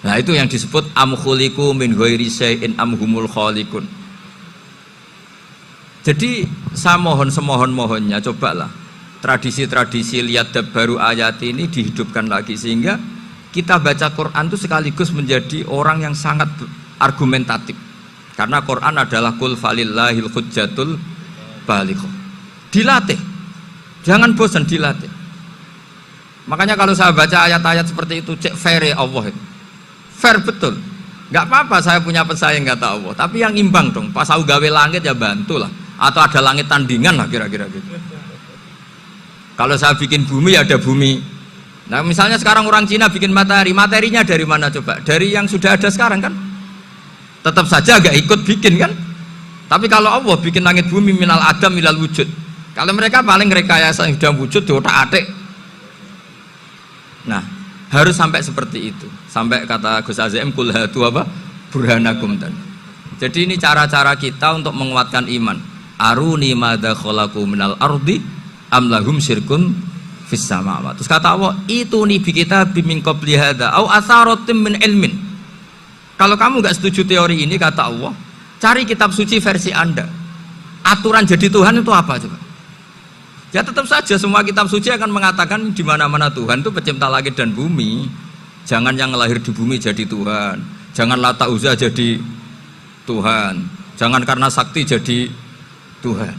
Nah itu yang disebut am khuliqu min ghairi syai'in am humul khaliqun. Jadi saya mohon semohon-mohonnya, cobalah tradisi-tradisi lihat baru ayat ini dihidupkan lagi, sehingga kita baca Quran itu sekaligus menjadi orang yang sangat argumentatif, karena Quran adalah qul falillahil hujjatul balighah. Dilatih, jangan bosan, dilatih. Makanya kalau saya baca ayat-ayat seperti itu, cek fair ya Allah itu fair betul. Nggak apa-apa saya punya pesaing kata Allah, tapi yang imbang dong. Pas aku gawe langit ya bantulah, atau ada langit tandingan lah kira-kira gitu. Kalau saya bikin bumi ya ada bumi. Nah misalnya sekarang orang Cina bikin matahari, materinya dari mana coba? Dari yang sudah ada sekarang kan? Tetap saja agak ikut bikin kan? Tapi kalau Allah bikin langit bumi minal adam minal wujud, kalau mereka paling rekayasa yang sudah wujud di otak-atik. Nah harus sampai seperti itu, sampai kata Gus Azim kul hatu apa? Burhanakum dan. Jadi ini cara-cara kita untuk menguatkan iman. Aruni madza khalaqu minal ardi am lahum syirkun fis samawati. Terus kata Allah, itu nih bi kitab min qabli hadza au atharatin min ilmin. Kalau kamu nggak setuju teori ini, kata Allah, cari kitab suci versi Anda. Aturan jadi Tuhan itu apa coba? Ya tetap saja semua kitab suci akan mengatakan di mana-mana Tuhan itu pencipta langit dan bumi. Jangan yang lahir di bumi jadi Tuhan. Jangan Lata Uzza jadi Tuhan. Jangan karena sakti jadi Tuhan.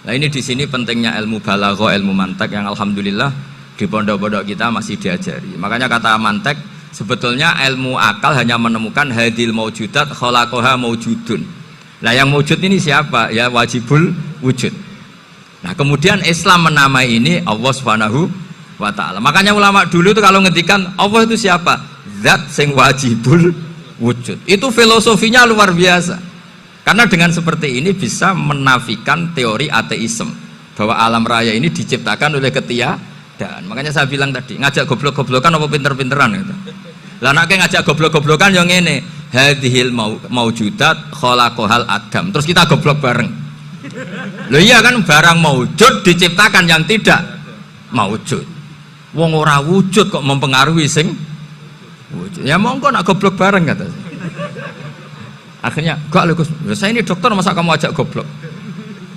Nah ini di sini pentingnya ilmu balaghah, ilmu mantek yang alhamdulillah di pondok-pondok kita masih diajari. Makanya kata mantek, sebetulnya ilmu akal hanya menemukan hadil maujudat khalaqaha maujudun. Nah yang maujud ini siapa? Ya wajibul wujud. Nah kemudian Islam menamai ini Allah Subhanahu wa ta'ala. Makanya ulama dulu itu kalau ngendikan Allah itu siapa? Zat sing wajibul wujud. Itu filosofinya luar biasa. Karena dengan seperti ini bisa menafikan teori ateisme bahwa alam raya ini diciptakan oleh ketiadaan. Makanya saya bilang tadi, ngajak goblok-goblokan apa pinter-pinteran gitu. Lah nek ngajak goblok-goblokan yang ini, hadhil maujudat khalaqahal adam. Terus kita goblok bareng. Loh iya kan, barang maujud diciptakan yang tidak maujud. Wong ora wujud kok mempengaruhi sing wujud. Ya monggo nak goblok bareng kata saya. Akhirnya, gak Gus, saya ini dokter masa kamu ajak goblok?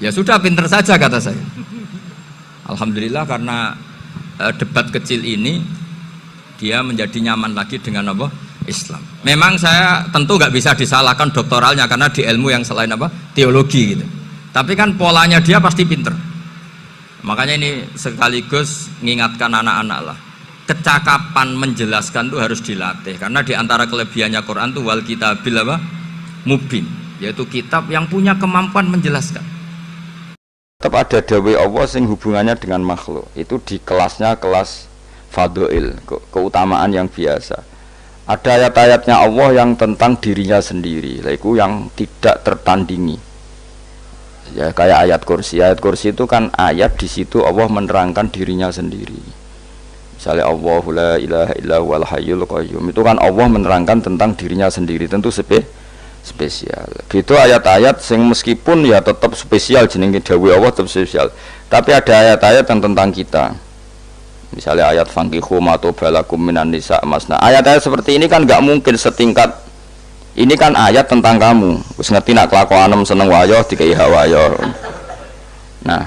Ya sudah, pinter saja kata saya. Alhamdulillah karena debat kecil ini dia menjadi nyaman lagi dengan apa? Islam. Memang saya tentu nggak bisa disalahkan doktoralnya karena di ilmu yang selain apa? Teologi gitu. Tapi kan polanya dia pasti pinter. Makanya ini sekaligus mengingatkan anak-anak lah. Kecakapan menjelaskan itu harus dilatih karena di antara kelebihannya Quran itu wal kitabil apa? Mubin, yaitu kitab yang punya kemampuan menjelaskan. Tetap ada dawai Allah sing hubungannya dengan makhluk. Itu di kelasnya kelas fadhil, keutamaan yang biasa. Ada ayat-ayatnya Allah yang tentang dirinya sendiri, yaitu yang tidak tertandingi. Ya kayak ayat kursi. Ayat kursi itu kan ayat di situ Allah menerangkan dirinya sendiri. Misalnya Allahu la ilaha illa huwal hayyul qayyum. Itu kan Allah menerangkan tentang dirinya sendiri, tentu spesial. Gitu ayat-ayat sing meskipun ya tetap spesial jenenge dawuh Allah tetap spesial. Tapi ada ayat-ayat yang tentang kita. Misalnya ayat fankihu matobalakum minan nisa masna. Ayat-ayat seperti ini kan nggak mungkin setingkat. Ini kan ayat tentang kamu. Wis ngerti nak kelakuanem seneng wayo dikai hawayo. Nah,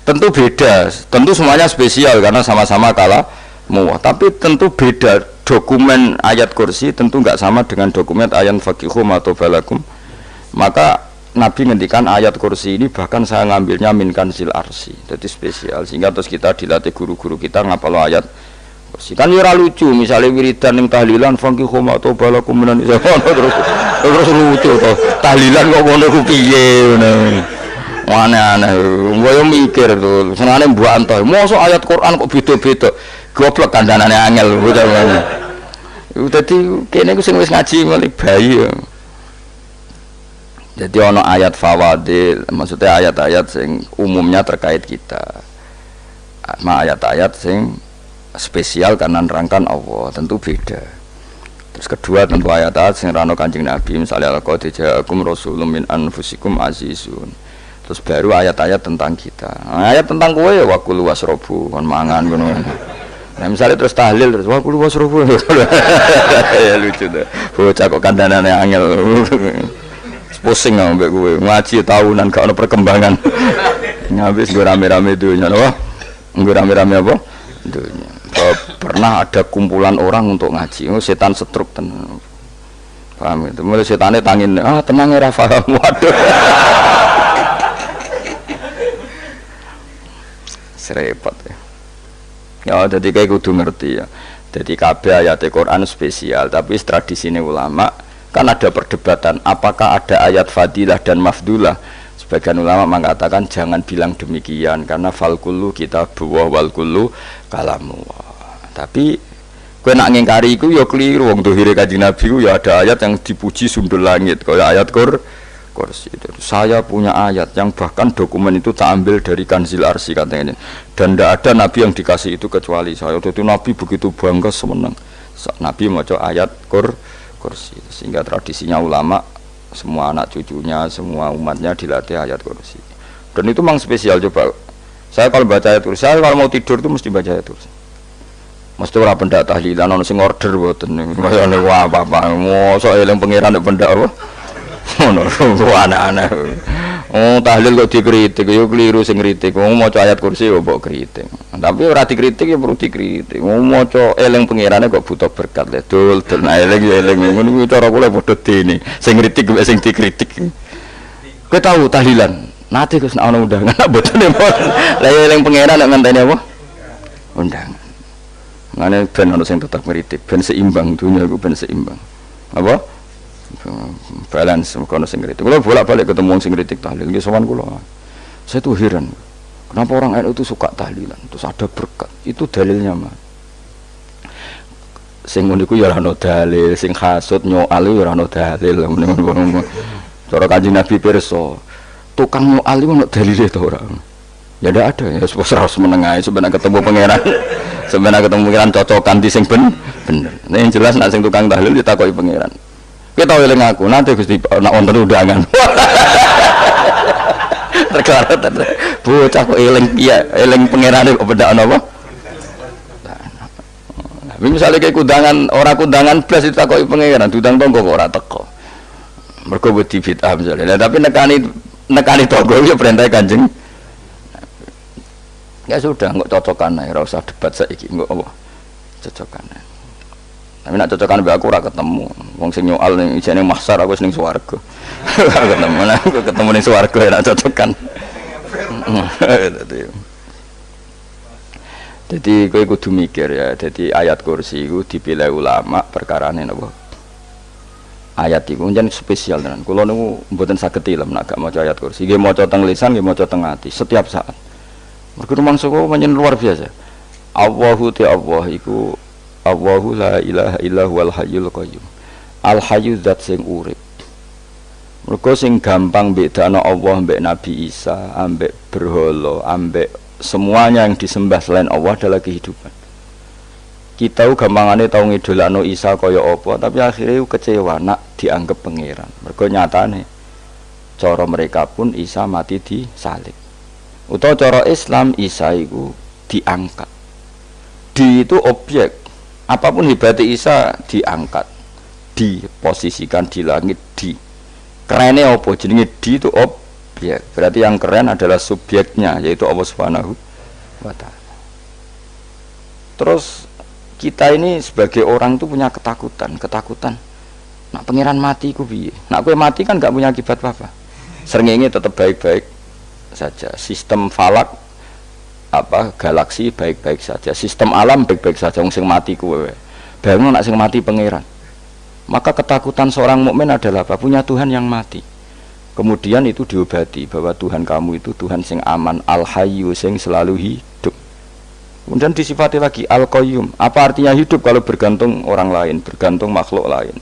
tentu beda. Tentu semuanya spesial karena sama-sama kalamu. Tapi tentu beda. Dokumen ayat kursi tentu nggak sama dengan dokumen ayat faqihu matobalakum. Maka Nabi ngendikan ayat kursi ini bahkan saya ngambilnya min kanzil arsi, jadi spesial. Sehingga terus kita dilatih guru-guru kita ngapal ayat kursi. Kan ora lucu, misalnya wiridan yang tahlilan faqihu matobalakum minan terus lucu toh. Tahlilan kok ngono ku piye ngono. Aneh-aneh, gue mikir tuh, senangnya buat antoh. Masa ayat Quran kok beda-beda, goblok kandhanane angel, bocah mana? Jadi kene ku sing wis ngaji mulai bayi. Jadi ono ayat fawadil, maksudnya ayat-ayat sing umumnya terkait kita. Ayat-ayat sing spesial karena nerangkan Allah, tentu beda. Terus kedua tentu ayat-ayat sing rano Kanjeng Nabi, misalnya laqad ja'akum rasulun min anfusikum azizun. Terus baru ayat-ayat tentang kita. Ayat tentang kowe ya wakul wasrobu kon mangan ngono. Nah misalnya terus tahlil terus wakul wasrobu. Ya lucu tuh. Bocah kok kandhanane angel. pusing ambek kowe. Ngaji tahunan gak ono perkembangan. Ngabis gue rame-rame dunya apa? Gue rame-rame apa? Dunya. Pernah ada kumpulan orang untuk ngaji. Oh, setan setruk tenan. Paham itu. Mulai setane tangin, tenang ya paham. Waduh. Serepot ya. Ya, jadi kayak kudu ngerti ya. Jadi kabeh ayat Al-Quran spesial, tapi tradisi ulama kan ada perdebatan apakah ada ayat fadilah dan mafdulah. Sebagian ulama mengatakan jangan bilang demikian karena fal kullu kitabullah wal kullu kalamullah. Tapi kowe nak ngingkari iku ya keliru, wong dohire Kanjeng Nabi ku ya ada ayat yang dipuji sundul langit kaya ayat kursi. Saya punya ayat yang bahkan dokumen itu tak ambil dari Kanzil Arsy katanya. Dan tidak ada nabi yang dikasih itu kecuali saya. Itu nabi begitu bangga semenang. Nabi maca ayat kursi. Sehingga tradisinya ulama semua anak cucunya, semua umatnya dilatih ayat kursi. Dan itu memang spesial coba. Saya kalau baca ayat kursi, saya kalau mau tidur itu mesti baca ayat kursi. Mesti ora pendak tahlilan ono sing order mboten. Masane wah apa-apa. Mosok eling pangeran nek pendak apa? Ono anak-anak. Oh tahlil kok dikritik, yo keliru sing kritik. Wong maca ayat kursi yo mbok kritik. Tapi ora dikritik yo perlu dikritik. Wong maca eling pangerane kok butuh berkat le. Dul eling yo eling ngono kuwi cara kula padha dene. Sing kritik mek sing dikritik. Kowe tahu tahlilan? Nate Gus nek ana undangan mboten. Lah eling pangeran nek ngenteni apa? Undangan. Ngene ben ono sing tetep kritik, ben seimbang dunia iku ben seimbang. Apa? Balance kono sing kritik. Kula bolak-balik ketemu sing kritik tahlil nggih sowan kula. Saya tuh heran. Kenapa orang NU itu suka tahlilan? Terus ada berkat. Itu dalilnya mah. Sing ngono iku ya ora ono dalil, sing hasud nyoal ya ora ono dalil. Cara Kanjeng Nabi pirsa, tukang nyoal iku ono dalile to ora? Ya ndak ada. Ya harus menengahi sebenarnya ketemu pangeran. Sebenarnya ketemu pangeran cocokan di sing bener. Nah, yang jelas nek sing tukang tahlil ditakoki pangeran. Kita eling aku, nanti Gusti nak wonten undangan. Terkara bocah kok eling iya, eling pangerane kok bedak napa? Nah, misalnya kayak kundangan, orang kundangan blas ditakoki pangeran, diundang tonggo kok ora teko. Mergo wedi bid'ah misalnya. Tapi nekani tonggo ya perintah Kanjeng. Ya sudah, nggak cocokan ae, ora usah debat saiki, nggak apa. Cocokan ae. Tapi nak cocokan mbek aku ora ketemu. Wong sing nyoal ning ijene mahsyar aku ning swarga. Ketemu aku ketemu ning swarga nak cocokan. Jadi kowe kudu mikir ya. Jadi ayat kursi iku dipilih ulama perkarane napa? Ayat iku njen spesial tenan. Kula niku mboten saged ilem nek gak maca ayat kursi. Nggih maca teng lisan, nggih maca teng ati setiap saat. Mergo rumangsa kok pancen luar biasa. Allahu ta Allah iku Allahu la ilaha illa huwal hayyul qayyum. Al hayyu zat sing urip. Mergo sing gampang bedakno Allah mbek Nabi Isa, ambek berhala, ambek semuanya yang disembah selain Allah adalah kehidupan. Kita gampangane tau ngidolakno Isa kaya apa, tapi akhirnya kecewa nak dianggap pangeran. Mergo nyatane cara mereka pun Isa mati disalib. Utawa cara Islam Isa iku diangkat. Di itu objek. Apapun hebatnya Isa diangkat, diposisikan di langit, di kerennya apa? Jenenge di itu objek. Berarti yang keren adalah subjeknya, yaitu Allah Subhanahu wa Ta'ala. Terus kita ini sebagai orang itu punya ketakutan. Nak pangeran mati ku piye? Nak kowe mati kan gak punya akibat apa-apa. Srengenge tetap baik-baik saja. Sistem falak galaksi baik-baik saja, sistem alam baik-baik saja. Wong sing mati kuwe bayangno nek sing mati pangeran. Maka ketakutan seorang mukmin adalah apa? Punya Tuhan yang mati. Kemudian itu diobati bahwa Tuhan kamu itu Tuhan sing aman, al-hayyu sing selalu hidup. Kemudian disifati lagi al-qayyum. Apa artinya hidup kalau bergantung orang lain, bergantung makhluk lain?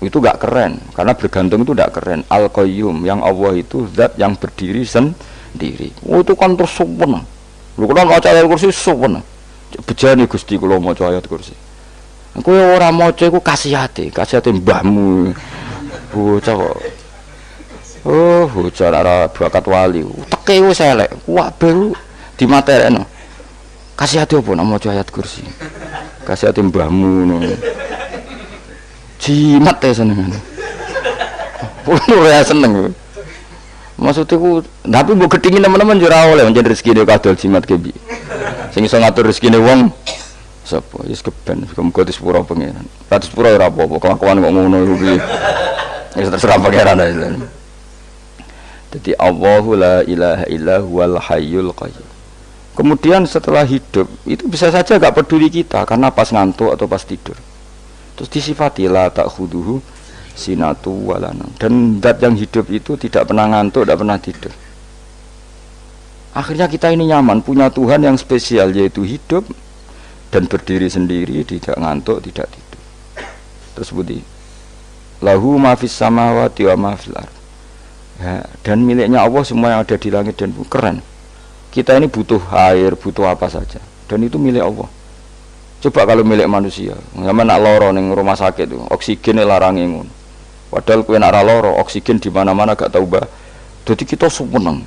Itu gak keren, karena bergantung itu gak keren. Al-qayyum yang Allah itu zat yang berdiri sendiri. Oh, itu kan terus sempurna. Lho kula maca ayat kursi sopan. Bejane Gusti kula maca ayat kursi. Kowe ora maca iku kasihate mbahmu. Bocah kok. Oh, bocah ora bakat wali. Teke wis elek. Kabeh dimaterekno. Kasihate opo nek maca ayat kursi? Kasihate mbahmu ngono. Jimat ya senengan. Ora seneng. Maksudku, tapi mbok gedhingi teman-teman yo ora oleh njen rezekine kadol jimat kebi. Sing iso ngatur rezekine wong sapa? Wis keben, muga disepuro pangeran. Ra disepuro ora apa-apa, kelakuan kok ngono iku piye. Wis terserah pangeran ae. Jadi Allahu la ilaha illa huwal hayyul qayyum. Kemudian setelah hidup itu bisa saja gak peduli kita karena pas ngantuk atau pas tidur. Terus disifati la ta'khuduhu sinatu walanam. Dan zat yang hidup itu tidak pernah ngantuk, tidak pernah tidur. Akhirnya kita ini nyaman punya Tuhan yang spesial yaitu hidup dan berdiri sendiri, tidak ngantuk, tidak tidur. Terus budi lahu ma fis samawati wa ma fil ardh. Ya, dan miliknya Allah semua yang ada di langit dan bumi. Keren. Kita ini butuh air, butuh apa saja, dan itu milik Allah. Coba kalau milik manusia, sama nak loro ning rumah sakit tuh, oksigen larangi ngono. Padahal kowe nak loro, oksigen di mana-mana gak tahu bah. Jadi kita seneng.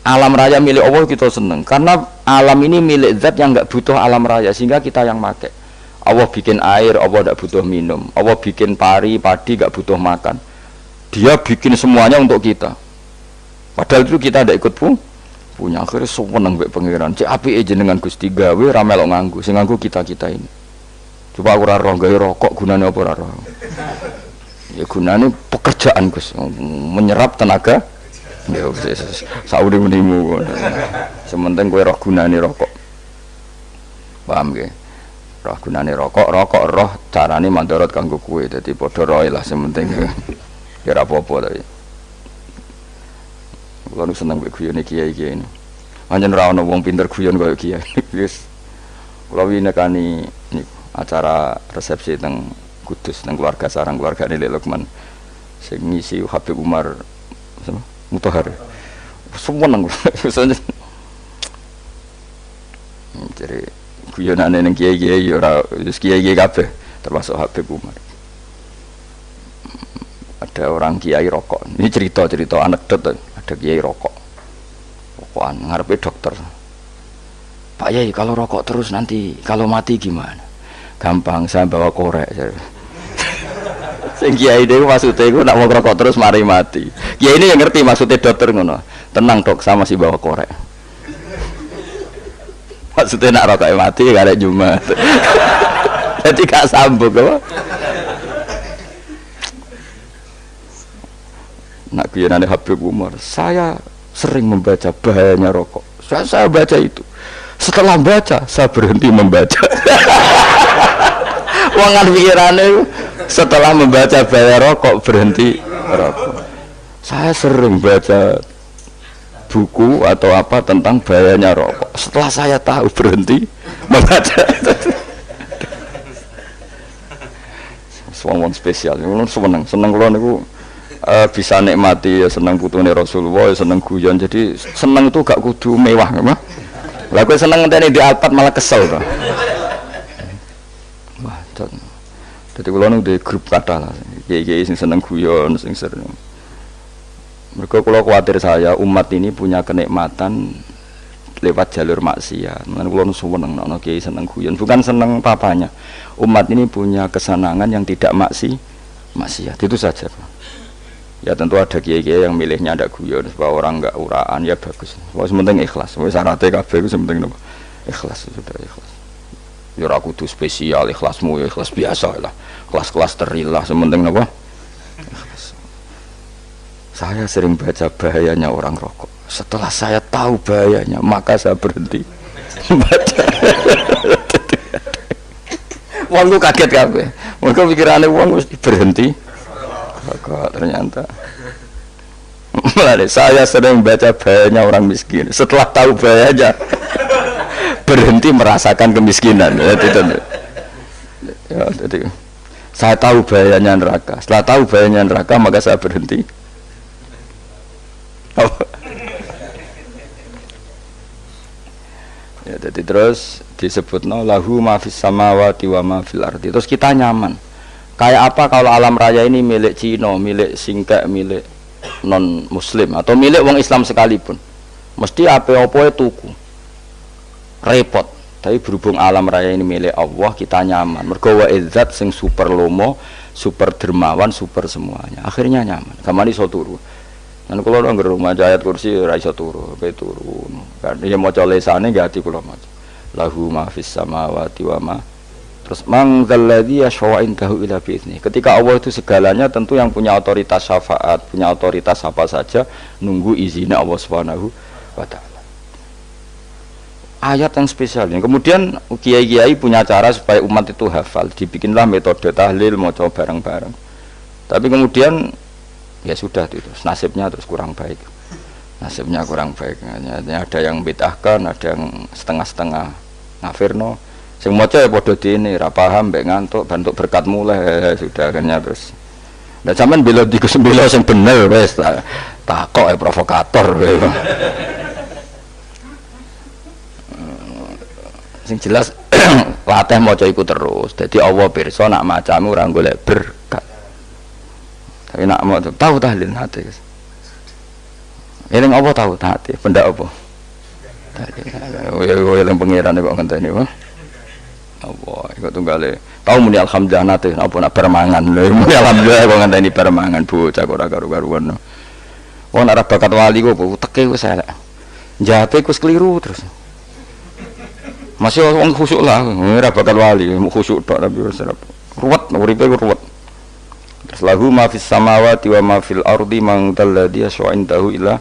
Alam raya milik Allah kita seneng, karena alam ini milik zat yang gak butuh alam raya, sehingga kita yang make. Allah bikin air, Allah gak butuh minum. Allah bikin padi gak butuh makan. Dia bikin semuanya untuk kita. Padahal itu kita tidak ikut punya. Akhirnya seneng mbek pangeran. Cek apike jenengan Gusti gawe ra melok nganggo. Sing nganggo kita-kita ini. Coba aku ora roh gawe rokok gunane apa ora roh. Ya gunane pekerjaan Gus, menyerap tenaga. Ya wis sauri-urimu. Sementing kowe roh gunane rokok. Paham nggih? Roh gunane rokok roh carane mandorot kanggo kowe. Dadi padha roe lah sementing. Ya ora apa-apa tapi. Kulo nu seneng mbek guyone kiai-kiai ini. Pancen ora ana wong pinter guyon koyo kiai. Wis kulo winekani niku acara resepsi teng Kudus teng keluarga sarang keluargane Lek Lukman. Sing ngisi Habib Umar sama Mutahar. Seneng kulo. Jadi guyonane ning kiai-kiai ora wis kiai-kiai kabeh termasuk Habib Umar. Ada orang kiai rokok. Ini cerita anekdot. Ada kiai rokokan ngarepe dokter. Pak Yai, kalau rokok terus nanti kalau mati gimana? Gampang, saya bawa korek. Sing kiai dhewe maksudnya iku nak mau rokok terus mari mati. Kiai ini yang ngerti maksudnya dokter ngono. Tenang dok, sama si bawa korek. Maksudnya nak rokok mati gak ada Jumat. Jadi gak sambung apa? Nak kuyonane Habib Umar, saya sering membaca bahayanya rokok. Saya baca itu. Setelah baca, saya berhenti membaca. Wong kan pikirane setelah membaca bahaya rokok berhenti rokok. Saya sering baca buku atau apa tentang bahayanya rokok. Setelah saya tahu berhenti membaca. Wong spesial, seneng kula niku. Bisa nikmati ya seneng putune Rasulullah ya seneng guyon jadi seneng itu gak kudu mewah mah lah kowe seneng ngenteni di Alphard malah kesel to wah jadi kula nu di grup kata lah kiai-kiai sing seneng guyon sing sering mergo kula kuwatir saya umat ini punya kenikmatan lewat jalur maksiat men kula nu seneng ana kiai seneng guyon bukan seneng papanya umat ini punya kesenangan yang tidak maksiat itu saja. Ya tentu ada kiai-kiai yang milihnya ada guyon supaya orang enggak uraan ya bagus. Wes penting ikhlas. Wes syaratnya kabeh iku penting napa? Ikhlas sudah ikhlas. Ya ora kudu spesial ikhlasmu ya ikhlas biasa lah. Kelas-kelas terilah sementing napa? Ikhlas. Saya sering baca bahayanya orang rokok. Setelah saya tahu bahayanya, maka saya berhenti baca. Wong ku kaget kabeh. Mergo pikirane wong mesti berhenti. Kok ternyata saya sering baca bahayanya orang miskin setelah tahu bahayanya berhenti merasakan kemiskinan jadi saya tahu bahayanya neraka setelah tahu bahayanya neraka maka saya berhenti ya jadi terus disebutno lahu ma fis samawati wa ma fil ardi terus kita nyaman. Kayak apa kalau alam raya ini milik Cina, milik Singkek, milik non Muslim atau milik wong Islam sekalipun, mesti apa-apa tuku, repot. Tapi berhubung alam raya ini milik Allah, kita nyaman. Mergo wa izzat sing super lomo, super dermawan, super semuanya. Akhirnya nyaman. Kamane iso turu. Lan kula nang rumah ayat kursi ora iso turu, pe turu. Kan ya maca lesane nggih ati kula maca. Lahu ma fis samawati wa ma. Terus man dzalladzi yashfa'u indahu ila bi'izni. Ketika Allah itu segalanya, tentu yang punya otoritas syafaat, punya otoritas apa saja nunggu izinnya Allah Subhanahu wa taala. Ayat yang spesial. Kemudian kiai-kiai punya cara supaya umat itu hafal, dibikinlah metode tahlil maca bareng-bareng. Tapi kemudian ya sudah itu, nasibnya terus kurang baik. Nasibnya kurang baik. Ada yang bid'ahkan, ada yang setengah-setengah ngafirno. Sing maca ya padha dene, ra paham mbek ngantuk, bantuk berkat mulai sudah akhirnya terus. Lah sampean bela bela sing bener wis takok provokator. Sing jelas latih maca iku terus. Dadi Allah pirsa nak macamu ora golek berkat. Tapi nak mau tahu tahlil hati. Eling apa tahu hati, benda apa? Tahlil. Yang pengiran kok ngenteni wae. Allah, ikut tunggale. Tahu muni alhamdulillah nate, apa nak permangan. Muni alhamdulillah kok ngenteni permangan bocah ora karo-karuan. Wong nek bakat wali kok teke wis elek. Njape wis keliru terus. Masih wong khusyuk lah, ora bakat wali, khusyuk tok tapi wis ruwet, uripe ruwet. Terus lahu ma fis samawati wa ma fil ardi man dalladhi yasha'indahu illa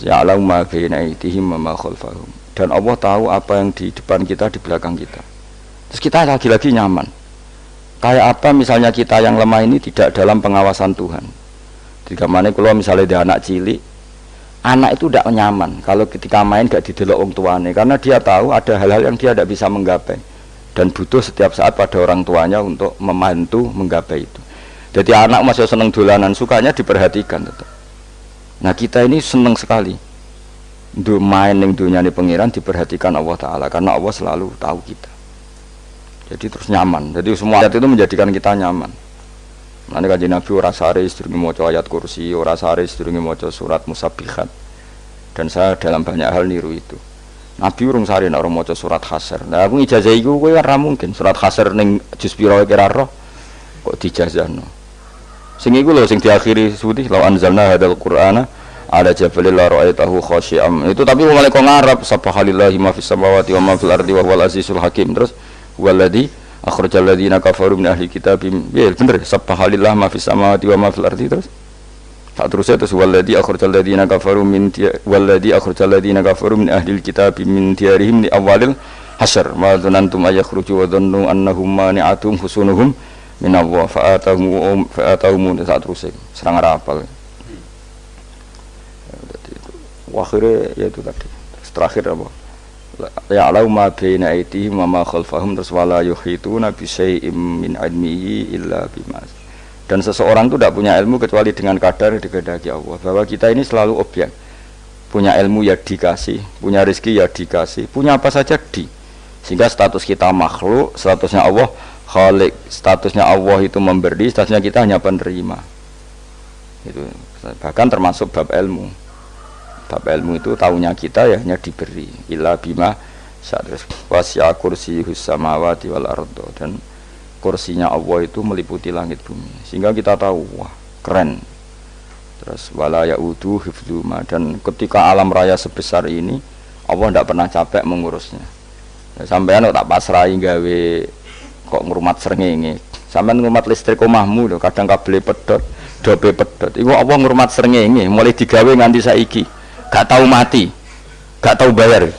ya'lamu ma baina aydihim wa ma khalfahum. Dan Allah tahu apa yang di depan kita, di belakang kita. Terus kita lagi-lagi nyaman. Kayak apa misalnya kita yang lemah ini tidak dalam pengawasan Tuhan. Jika mana kalau misalnya dia anak cilik, anak itu tidak nyaman kalau ketika main gak didelok wong tuane, karena dia tahu ada hal-hal yang dia tidak bisa menggapai dan butuh setiap saat pada orang tuanya untuk membantu menggapai itu. Jadi anak masih seneng dolanan, sukanya diperhatikan tetap. Nah kita ini seneng sekali untuk main yang dunia ini pengiran diperhatikan Allah Ta'ala, karena Allah selalu tahu kita. Jadi terus nyaman. Jadi semua ayat itu menjadikan kita nyaman. Nanti Kanjeng Nabi ora sare sedurunge maca ayat kursi, ora sare sedurunge maca surat Musabbihat. Dan saya dalam banyak hal niru itu. Nabi urung sare nek ora maca surat Hasyr. Nah aku ijazah iku kowe ora mungkin surat Hasyr ning juz pira kira roh kok dijazahno. Sing iku lho sing diakhiri suti law anzalna hadzal qur'ana ala jabalil la ra'aitahu khashi'am. Itu tapi wong kok ngarep subhanallahi ma fis samawati wa ma fil ardi wa huwal azizul hakim. Terus walladzi akhrajal ladzina kafaru min ahli kitab ya bener subhanallah ma fis samawati wa ma fil ardi. Terus tak terusnya terus walladzi akhrajal ladzina kafaru min ahli kitab min diyarihim li awalil hasyr ma dzanantum ayakhruju wa dhannu annahum mani'atum husunuhum min Allah fa'atahum tak terusnya serang rapal. Akhirnya ya itu tadi. Terakhir apa? Ya'lamu ma baina aydihim wa ma khalfahum wala yuhituna bi syai'in min 'ilmihi illa bima. Dan seseorang itu tidak punya ilmu kecuali dengan kadar dikehendaki Allah. Bahwa kita ini selalu objek. Punya ilmu ya dikasih, punya rezeki ya dikasih, punya apa saja di. Sehingga status kita makhluk, statusnya Allah Khalik, statusnya Allah itu memberi, statusnya kita hanya penerima. Itu bahkan termasuk bab ilmu. Bab ilmu itu tahunya kita ya hanya diberi illa bima terus wasya kursiyus samawati wal ardo, dan kursinya Allah itu meliputi langit bumi sehingga kita tahu wah keren. Terus wala yaudu hifdzuma, dan ketika alam raya sebesar ini Allah tidak pernah capek mengurusnya. Ya, sampean tak pasrahi gawe kok ngrumat srengenge, sampean ngrumat listrik omahmu lho kadang kabel pedhot dobe pedhot iku Allah ngrumat srengenge mulai digawe nganti saiki gak tahu mati, gak tahu bayar.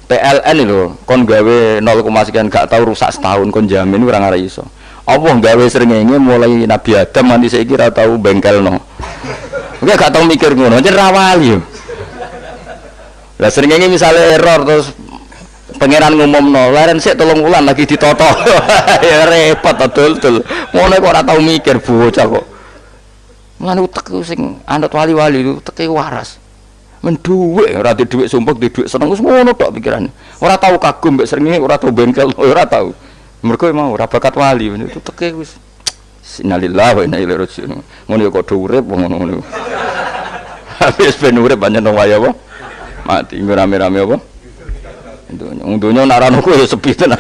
PLN itu kon gawe 0, sekian gak tahu rusak setahun, kon jamin ora ngara iso. Allah gawe srengenge mulai Nabi Adam nanti saiki ora tahu bengkelno. Oke gak tahu mikir ngono, jen rawali yo. Lah srengenge misale error terus pangeran ngumumno, leren sik 3 wulan lagi ditoto. Ya repot dul. Ngono kok ora tahu mikir bocah kok. Lan utek sing anut wali-wali itu teke waras. Menduwe ora di dhuwit sumpek di dhuwit seneng wis ngono tok pikirane. Ora tau kagum mbek srengenge, ora tau bengkel, ora tau. Mergo mau ora bakat wali itu teke wis innalillahi wa inna ilaihi raji'un. Ngono kok do urip ngono. Habis ben urip pancen waya apa? Mati rame-rame apa? Untunya narano ku ya sepi tenan.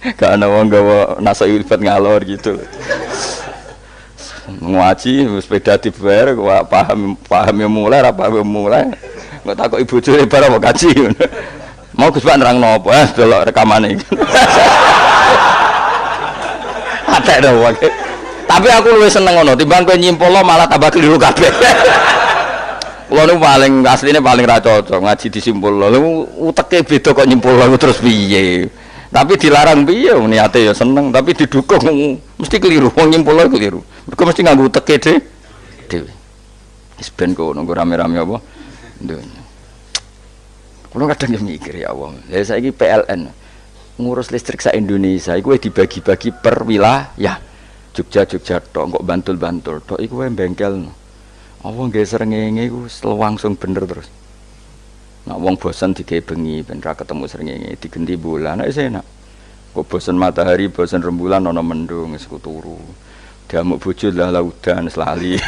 Gak ana wong gawa nasa ilfat ngalor gitu. Ngaji sepeda dibayar paham ya mulai apa mulai. Enggak takok ibu bojone barang mau kaji. Mau Gus Pak nerangno apa? Delok rekamane iki. Atek dong wae. Tapi aku luwih seneng ngono timbang kowe nyimpul malah tambah keliru kabeh. Kulo nu paling asline paling ra cocok ngaji disimpul. Lha uteke beda kok nyimpul terus piye. Tapi dilarang piye niate ya seneng tapi didukung mesti keliru. Wong nyimpul keliru. Mergo mesti nganggo uteke dhewe. Wis ben kono rame-rame apa. Dunya. Kulo kadang yo mikir ya Allah. Lah saiki PLN ngurus listrik sa Indonesia iku dibagi-bagi per wilayah. Jogja tok kok Bantul tok iku wae bengkel. Apa nggih srengenge iku langsung bener terus. Nek wong bosan digawe bengi ben ra ketemu srengenge digenti bulan nek enak. Kok bosan matahari, bosan rembulan ana mendung wis turu. Diamuk bojo lah laudan selali.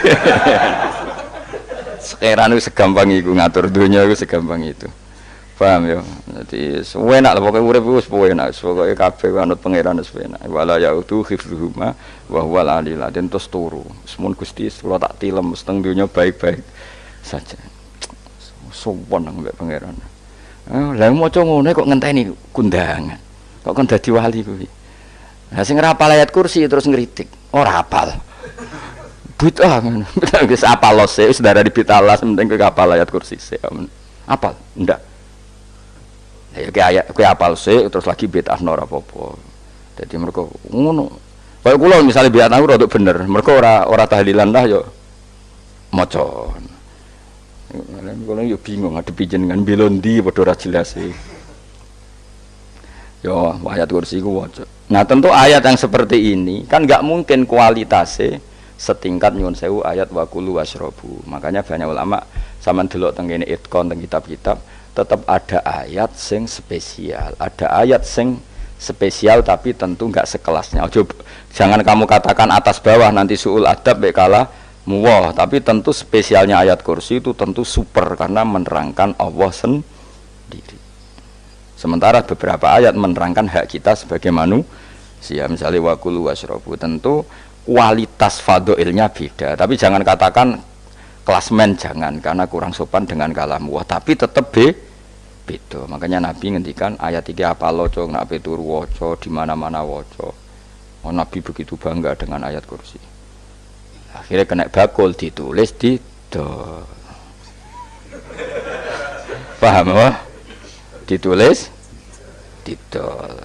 Sekarang itu segampang iku ngatur dunia iku segampang itu. Paham ya? Jadi enak lah pokoknya urip wis enak, pokoke kabeh anut pangeran wis enak. Wala yautu khifruhuma wa huwal alil adzim terus turu. Semun Gusti kula tak tilem seteng dunya baik-baik saja. Sopan nang mbek pangeran. Lah maca ngene kok ngenteni kundangan. Kok kon dadi wali kuwi. Lah sing ora hafal ayat kursi terus ngritik. Ora hafal. Bid'ah ngono. Wis hafal lose wis darah di bitalas penting kowe hafal ayat kursi sik. Hafal? Ndak. Ya kayak apal sih terus lagi bid'ah ora apa-apa. Dadi mergo ngono. Kaya kula misale bid'ah aku rada bener, mergo ora tahlilan lah yo maca. Kula yo bingung ngadepi jenengan belondi padha ora jelas e. Yo ayat kursi ku waca. Nah, tentu ayat yang seperti ini kan enggak mungkin kualitasnya setingkat nyuwun sewu ayat waqulu wasrobu. Makanya banyak ulama sampean delok teng kene itqon teng kitab-kitab tetap ada ayat sing spesial, ada ayat sing spesial tapi tentu enggak sekelasnya. Jangan kamu katakan atas bawah nanti suul adab bekala muwah, tapi tentu spesialnya ayat kursi itu tentu super karena menerangkan Allah sendiri. Sementara beberapa ayat menerangkan hak kita sebagai manusia, misalnya waqulu wasrobu, tentu kualitas fadhailnya beda. Tapi jangan katakan klasmen, jangan, karena kurang sopan dengan kalam wah, tapi tetap beda. Makanya Nabi ngendikan ayat 3 apa loco nak petur waca di mana-mana waca. Oh, Nabi begitu bangga dengan ayat kursi. Akhirnya kena bakul ditulis di paham apa? Ditulis didol.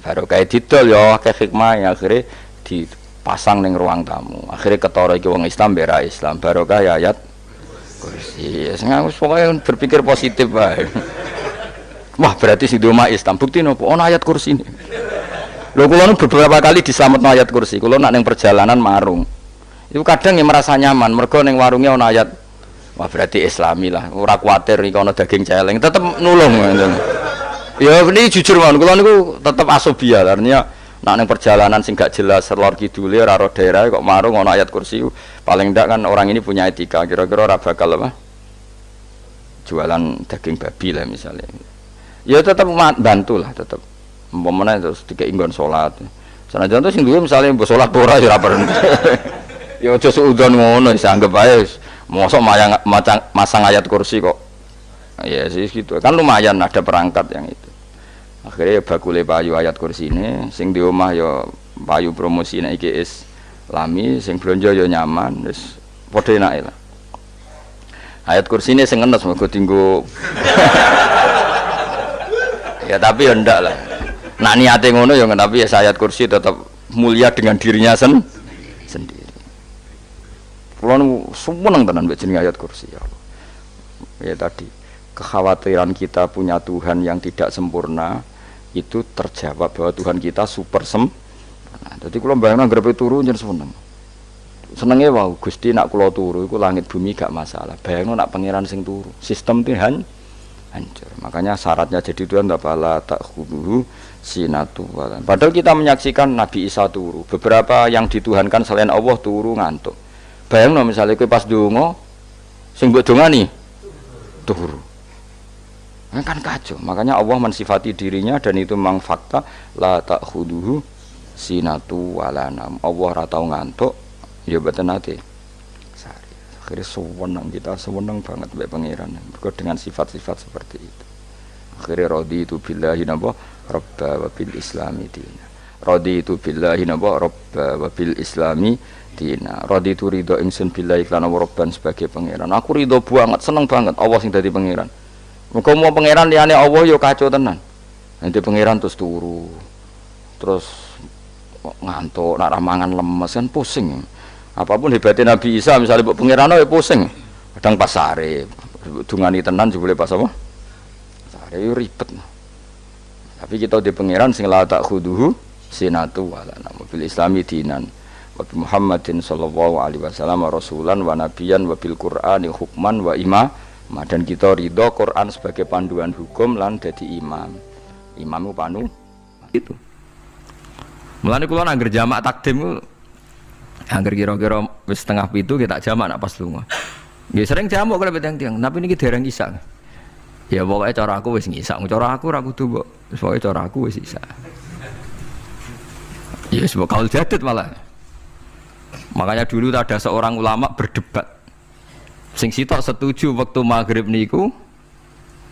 Baru kayak didol ya akeh hikmah ya akhirnya dipasang ning ruang tamu. Akhirnya ketara iki wong Islam bera Islam barokah ya ayat kursi. Sing aku pokoke berpikir positif wae. Wah, berarti sing di omah Islam bukti nopo ono ayat kursi ini. Lho kula nu beberapa kali dislametno ayat kursi. Kula nak ning perjalanan marung. Itu kadang yang merasa nyaman mergo ning warunge ono ayat. Wah, berarti Islami lah. Ora kuwatir iki ono daging celeng, tetep nulung. Ya ini jujur mawon kula niku tetep asobia artinya nak ning perjalanan sing gak jelas lor kidule ora ro daerah kok marung ono ayat kursi paling ndak kan orang ini punya etika kira-kira ora bakal apa jualan daging babi lah misalnya ya tetep bantu lah tetep umpamane terus dikek nggon salat sanajan to sing duwe misale mbok salat ora ya ora perlu ya aja suudon ngono bisa anggap ae mosok masang ayat kursi kok ya sih gitu kan lumayan ada perangkat yang itu. Akhirnya bakule payu ayat kursi ini sing di omah ya payu promosi nek iki Islami sing blonjo ya nyaman wis padha enake lah. Ayat kursi ini sing enes mergo dienggo ya tapi ya ndak lah. Nak niate ngono ya tapi ya ayat kursi tetap mulia dengan dirinya sendiri. Kulo seneng tenan mbek jeneng ayat kursi ya Allah. Ya tadi kekhawatiran kita punya Tuhan yang tidak sempurna itu terjawab bahwa Tuhan kita super sempurna. Jadi kalau bayangkan grepe turu jeneng seneng. Senenge wow Gusti nak kula turu iku langit bumi gak masalah. Bayangno nak pangeran sing turu, sistem Tuhan hancur. Makanya syaratnya jadi Tuhan bala takhuduhu sinatu walan. Padahal kita menyaksikan Nabi Isa turu. Beberapa yang dituhankan selain Allah turu ngantuk. Bayangno misalnya kowe pas donga sing mbok dongani turu. Kan kacau. Makanya Allah mensifati dirinya dan itu memang fakta, la ta'khuduhu sinatu wala nam. Allah ora tau ngantuk, ya mboten nate. Sari. Akhirnya sewenang kita sewenang banget mbek pangeran. Mergo dengan sifat-sifat seperti itu. Akhirnya raditu billahi napa rabba wa bil islami dina. Raditu billahi napa rabba wa bil islami dina. Raditu ridho ingsun billahi lan rabban sebagai pangeran. Aku ridho banget, seneng banget Allah sing dadi pangeran. Muga mau pangeran liyane Allah yo kacau tenan. Nanti pangeran terus turu. Terus ngantuk, nak ramangan lemes kan pusing. Apapun hebatnya Nabi Isa misalnya mbok pangeran ya pusing. Kadang pas sare, dungani tenan jebule pas apa? Sare yo ribet. Tapi kita di pangeran sing la ta'khuduhu sinatu wala nam bil islami dinan. Wa Muhammadin sallallahu alaihi wasallam rasulan wa nabiyan wa bil Qur'ani hukman wa dan kita ridho Quran sebagai panduan hukum lan dadi imam. Imam panu itu. Mulane kula nang jamak takdim angger kira-kira wis setengah pitu kita jamak nak pas lunga. Nggih sering jamak kalau tiang-tiang, tapi niki dereng isak. Ya pokoke cara aku wis ngisak, cara aku ora kudu mbok. Pokoke cara aku wis isak. Ya wis mbok kaul jadid malah. Makanya dulu ada seorang ulama berdebat. Sing sitok setuju waktu maghrib niku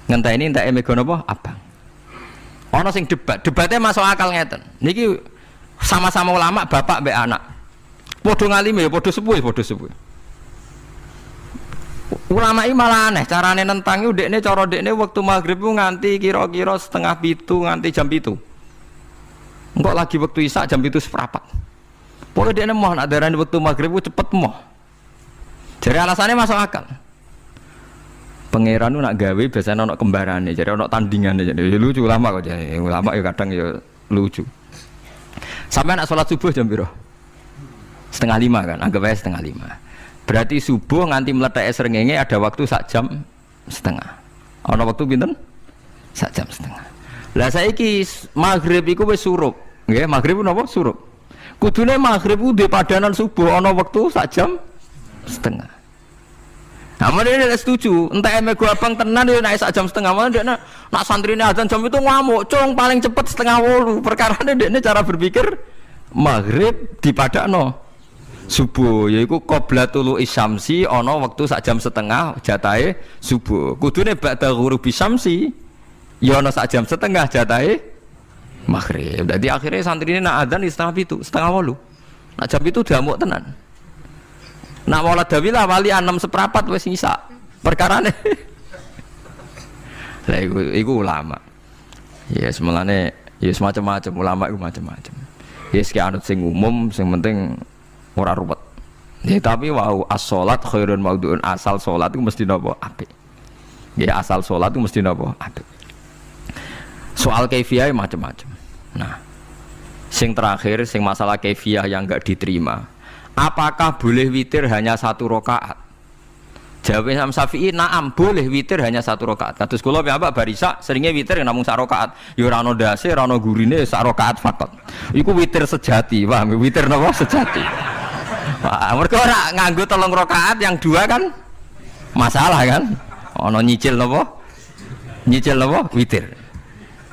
ngenteni entek mega napa abang. Ana sing debatnya masuk akal ngeten. Niki sama-sama ulama bapak mbek anak. Padha ngalime ya padha sepuh. Ulama iki malah aneh carane nentang iku dekne cara dekne waktu maghrib ku nganti kira-kira 6:30 nganti jam 7. Engko lagi waktu isya jam 7:15. Pokoke dekne mau nak darani waktu maghrib ku cepet moh. Jadi alasannya masuk akal. Pangeran itu nak gawe biasanya ono kembarane, jadi ono tandingannya, jadi lucu lama kok jadi ulama ya kadang ya lucu. Sampai nak sholat subuh jam piro? 4:30 kan, anggap aja 4:30. Berarti subuh nganti meletak srengenge ada waktu sak jam setengah. Ono waktu pinten? Sak jam setengah. Lah saiki maghrib iku wis surup, nggih maghrib napa surup. Kudune maghrib ku di padanan subuh ono waktu sak jam setengah. Nah, mana dia setuju? Entah eme gua abang tenan dia naik sak jam setengah. Mana dia nak santri ini azan jam itu ngamuk, cung paling cepet 7:30. Perkara dia cara berpikir maghrib di padano subuh, yaitu qoblatul isyamsi ono waktu sak jam setengah jatahe subuh. Kudune ba'da ghurubi syamsi, ya ono sak jam setengah jatahe maghrib. Jadi akhirnya santri ini nak azan di 7:30. Nak jam itu diamuk tenan. Nak maulad dawilah wali 6:15 wis ngisa. Perkarane. Lah iku ulama. Ya semelane ya semacam-macam ulama iku macam-macam. Ya sik anut sing umum sing penting ora ruwet. Ya tapi wau as-shalat khairun maudhu'un, asal salat itu mesti napa apik. Ya asal salat itu mesti napa apik. Soal kaifiyah macam-macam. Nah, sing terakhir sing masalah kaifiyah yang enggak diterima. Apakah boleh witir hanya 1 rakaat? Jawab Imam Syafi'i, na'am boleh witir hanya 1 rakaat. Kados kula piyambak barisa seringnya witir namung 1 rakaat. Ya ora ono ndase, ora ono gurine 1 rakaat fakot. Iku witir sejati, paham? Witir napa sejati. Wah, mergo ora nganggo 3 rakaat yang 2 kan masalah kan? Ono nyicil napa? Nyicil napa? Witir.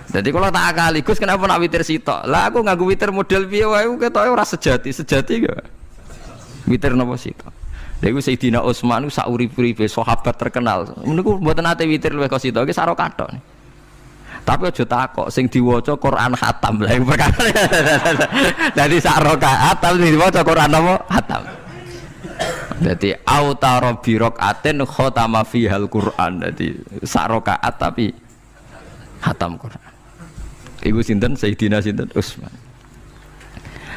Jadi kalau tak akali, Gus kenapa nak witir sitok? Lah aku nganggo witir model piye wae ketoke ora sejati gak? Witir napa sitok. Lha iku Sayyidina Utsman sak urip-uripe sahabat terkenal. Niku mboten nate witir luwih kok sitok, iki saro kathok. Tapi aja takok sing diwaca Quran khatam. Lah iku perkara. Dadi sak rakaat tapi diwaca Quran napa khatam. Dadi autara bi rakaatin khatama fihal Quran. Dadi sak rakaat tapi khatam Quran. Iku sinten Sayyidina sinten Utsman.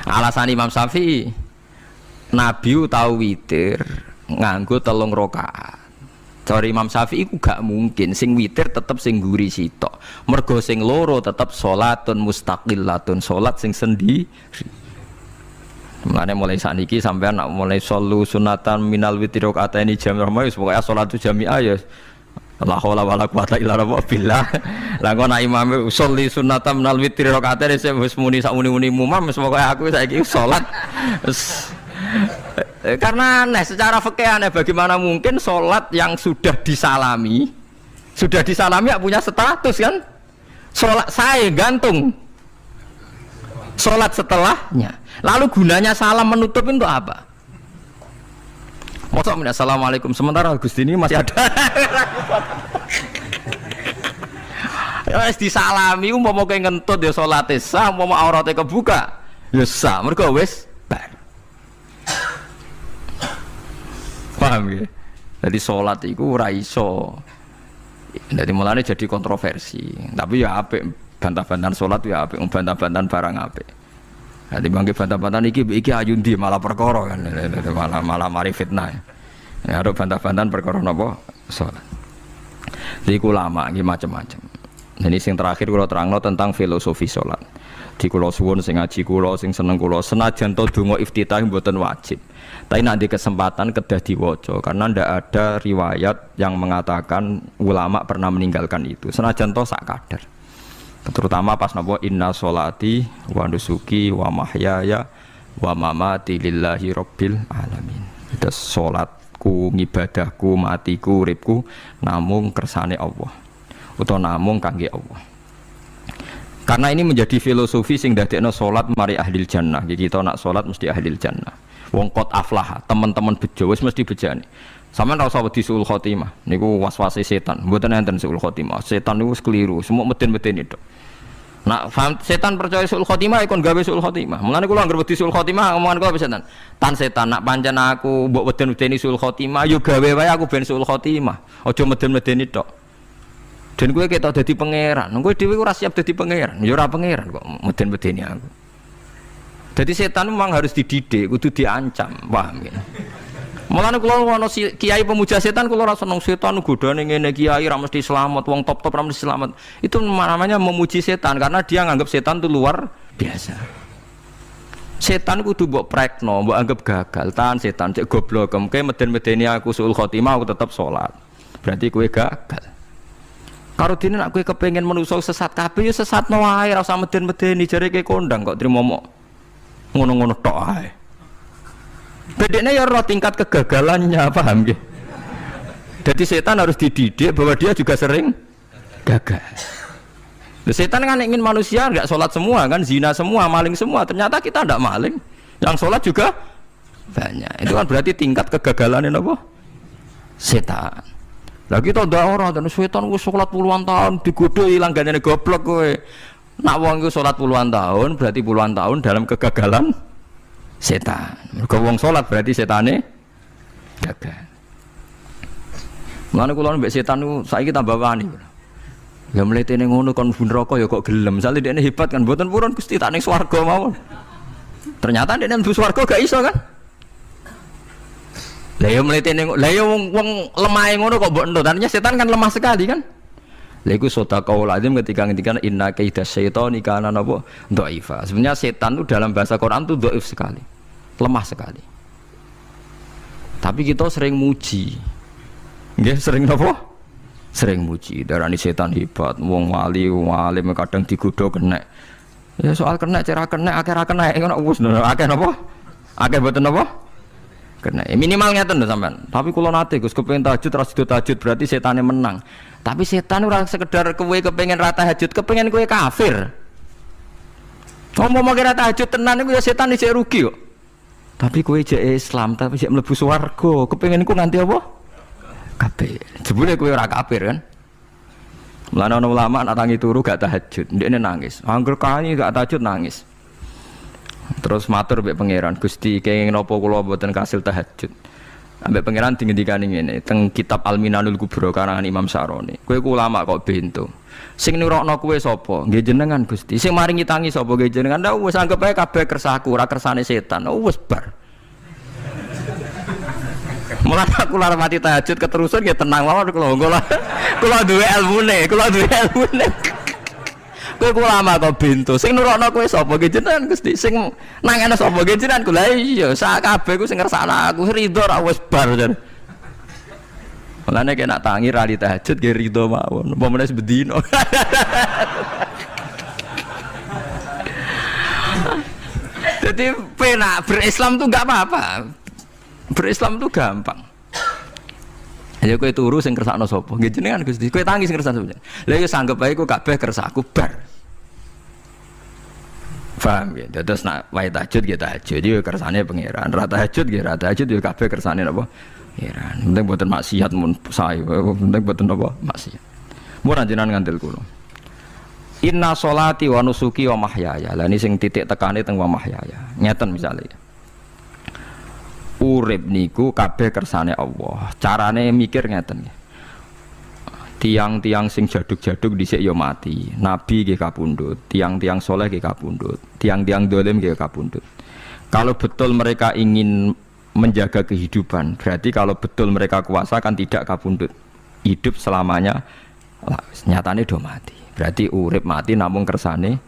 Alasan Imam Syafi'i Nabi tahu witir nganggo 3 rakaat. Cara Imam Syafi'i iku gak mungkin sing witir tetep sing guri sitok. Mergo sing loro tetep salatun mustaqillatun, salat sing sendiri. Mulane mulai sakniki sampean nak mulai solu sunatan minal witri rakaat ini jam rahmah wis pokoke salatu jami'ah ya la haula wala quwata illa billah. Lah kok nak imam sholli sunatan minal witri rakaat ini wis muni sak muni-muni mumam wis pokoke aku saiki salat. Karena aneh secara fikih aneh, bagaimana mungkin sholat yang sudah disalami Sudah disalami ya punya status kan? Sholat saya gantung. Sholat setelahnya. Lalu gunanya salam menutup untuk apa? Masa assalamualaikum sementara Gusti ini masih ada. Wis disalami umpama kowe ngentut ya salate sah, umpama aurate kebuka ya sah. Mergo wis bar. Paham ya? Jadi salat iku ora iso. Dadi mulane jadi kontroversi. Tapi ya apik bantah-bantahan salat ya apik, bantah-bantahan barang apik. Jadi bangke bantah-bantahan iki ayu ndi malah perkara kan. Malah mari fitnah. Ya ada bantah-bantahan perkara napa? Salat. Jadi ulama iki macam-macam. Ini sing terakhir kula terangno tentang filosofi salat. Di kula suwun sing ngaji kula sing seneng kula senajan to donga iftitah mboten wajib. Tapi nek di kesempatan kedah diwaca karena ndak ada riwayat yang mengatakan ulama pernah meninggalkan itu. Senajan to sak kadar. Terutama pas napa inna sholati wa nusuki wa mahyaya wa mamati lillahi rabbil alamin. Itu salatku, ngibadahku, matiku, uripku namung kersane Allah. Utawa namung kangge Allah. Karena ini menjadi filosofi sing dadekno salat mari ahlil jannah. Jadi kita nak salat mesti ahlil jannah. Wong qad aflah, teman-teman bejo wis mesti bejane. Sampeyan ora usah wedi suul khotimah. Niku waswase setan. Mboten enten suul khotimah. Setan niku keliru, semua meden-meden itu. Nak setan percaya suul khotimah ikon gawe suul khotimah. Mulane kula anggere wedi suul khotimah omongan kula setan. Tan setan nak pancen aku mbok weden-wedeni suul khotimah yo gawe wae aku ben suul khotimah. Aja meden-medeni tok. Dan kowe ketok dadi pangeran. Kowe dhewe ora siap dadi pangeran. Ya ora pangeran kok meden-medeni aku. Jadi setan memang harus dididik, kudu diancam, paham ya? Mulane kula ana kiai pemuja setan kula ora seneng setan godane ngene kiai ra mesti selamat, wong top-top ra mesti selamat. Itu namanya memuji setan karena dia nganggap setan itu luar biasa. Setan kudu mbok prekno, mbok anggap gagal, tahan setan cek goblok, kowe meden-medeni aku suul khotimah aku tetap salat. Berarti kowe gagal. Karo dene nek kowe kepengin manusa sesat kabeh ya sesatno wae, ora usah meden-medeni jare kowe kondang kok trimo mok ngono-ngono tok ae. Bedene ya ora tingkat kegagalannya, paham nggih? Jadi setan harus dididik bahwa dia juga sering gagal. Setan kan ingin manusia enggak sholat semua kan, zina semua, maling semua. Ternyata kita enggak maling. Yang sholat juga banyak. Itu kan berarti tingkat kegagalannya apa? Setan. Lah kita ndak ora dan setan wis sholat puluhan tahun digodho ilang gandane goblok kowe. Nak wong iku salat puluhan tahun berarti puluhan tahun dalam kegagalan setan. Mergo wong salat berarti setane gagal. Mulane kula mbek setan niku saiki tambah wani. Ya mletene ngono kon mlebu neraka ya kok gelem. Misale dekne hebat kan mboten purun Gusti tak ning swarga mawon. Ternyata dekne mlebu swarga gak iso kan. Lah ya mletene lah ya wong lemahe ngono kok mbok entut. Artinya setan kan lemah sekali kan. Lha iku sedaqaul azim ketika ngendikan inna kaidas syaitani kana napa dhaifa. Sebenarnya setan itu dalam bahasa Quran itu dhaif sekali. Lemah sekali. Tapi kita sering muji. Nggih, sering napa? Sering muji. Darani setan hebat, wong wali, wong alim kadang digodho kena. Ya soal kena cara kena akeh ra kena ngono wis akeh napa? Akeh mboten napa? Kena. Minimal ngeten lho sampean. Tapi kula nate Gus kepengin tahajud ra sido tahajud berarti setane menang. Tapi setan ora sekedar kowe kepengin ra tahajud, kepengin kowe kafir. Ngomong kira tahajud tenan iku ya setan isih rugi kok. Tapi kowe jek Islam, tapi jek mlebu swarga, kepengin iku nganti apa? Kafir. Jebule kowe ora kafir kan? Mulane ana ulama nak tangi turu gak tahajud, ndekne nangis. Angger kae gak tahajud nangis. Terus matur mbek pangeran, Gusti kenging napa kula mboten kasil tahajud. Ambek pangeran dingendikani ngene, teng kitab Al-Minanul Kubra karangan Imam Syaroni. Kowe ku ulama kok bento. Sing nurokno kowe sapa? Nggih jenengan Gusti. Sing maringi tangi sapa? Nggih jenengan. Lah wis anggap ae kabeh kersaku, ora kersane setan. Wis bar. Mulane aku lara mati tahajud keterusan nggih tenang mawon kula. Kula duwe ilmune, Kowe ulama kok bento. Sing nurokno kowe sapa? Nggih jenengan Gusti. Sing nangane sapa? Nggih jenengan kula. Iya, sak kabeh ku sing ngersakno aku ridho ra wis bar jan. Mulane nek nak tangi ra di tahajud nggih ridho mawon. Apa meneh bedino. Jadi penak berislam tuh enggak apa-apa. Berislam tuh gampang. Ya kowe turu sing kersakno sapa? Nggih jenengan Gusti. Kowe tangi sing kersakno sampeyan. Lah ya sanggep bae kowe kabeh kersakku bar. Paham ya? Terus nak wae tahajud ya tahajud yo kersane pangeran. Ra tahajud ya ra tahajud yo kabeh kersane napa? Pangeran. Penting mboten maksiat mun sae. Penting mboten napa? Maksiat. Mun jenengan ngandel kula. Inna sholati wa nusuki wa mahyaya. Lah ini sing titik tekane teng wa mahyaya. Ngeten misale. Urip niku kabeh kersane Allah. Carane mikir ngeten nggih. Tiang-tiang sing jaduk-jaduk dhisik ya mati. Nabi nggih kapundhut, tiang-tiang soleh nggih kapundhut, tiang-tiang dolim nggih kapundhut. Kalau betul mereka ingin menjaga kehidupan, berarti kalau betul mereka kuasa kan tidak kapundhut. Hidup selamanya nyatane do mati. Berarti urip mati namung kersane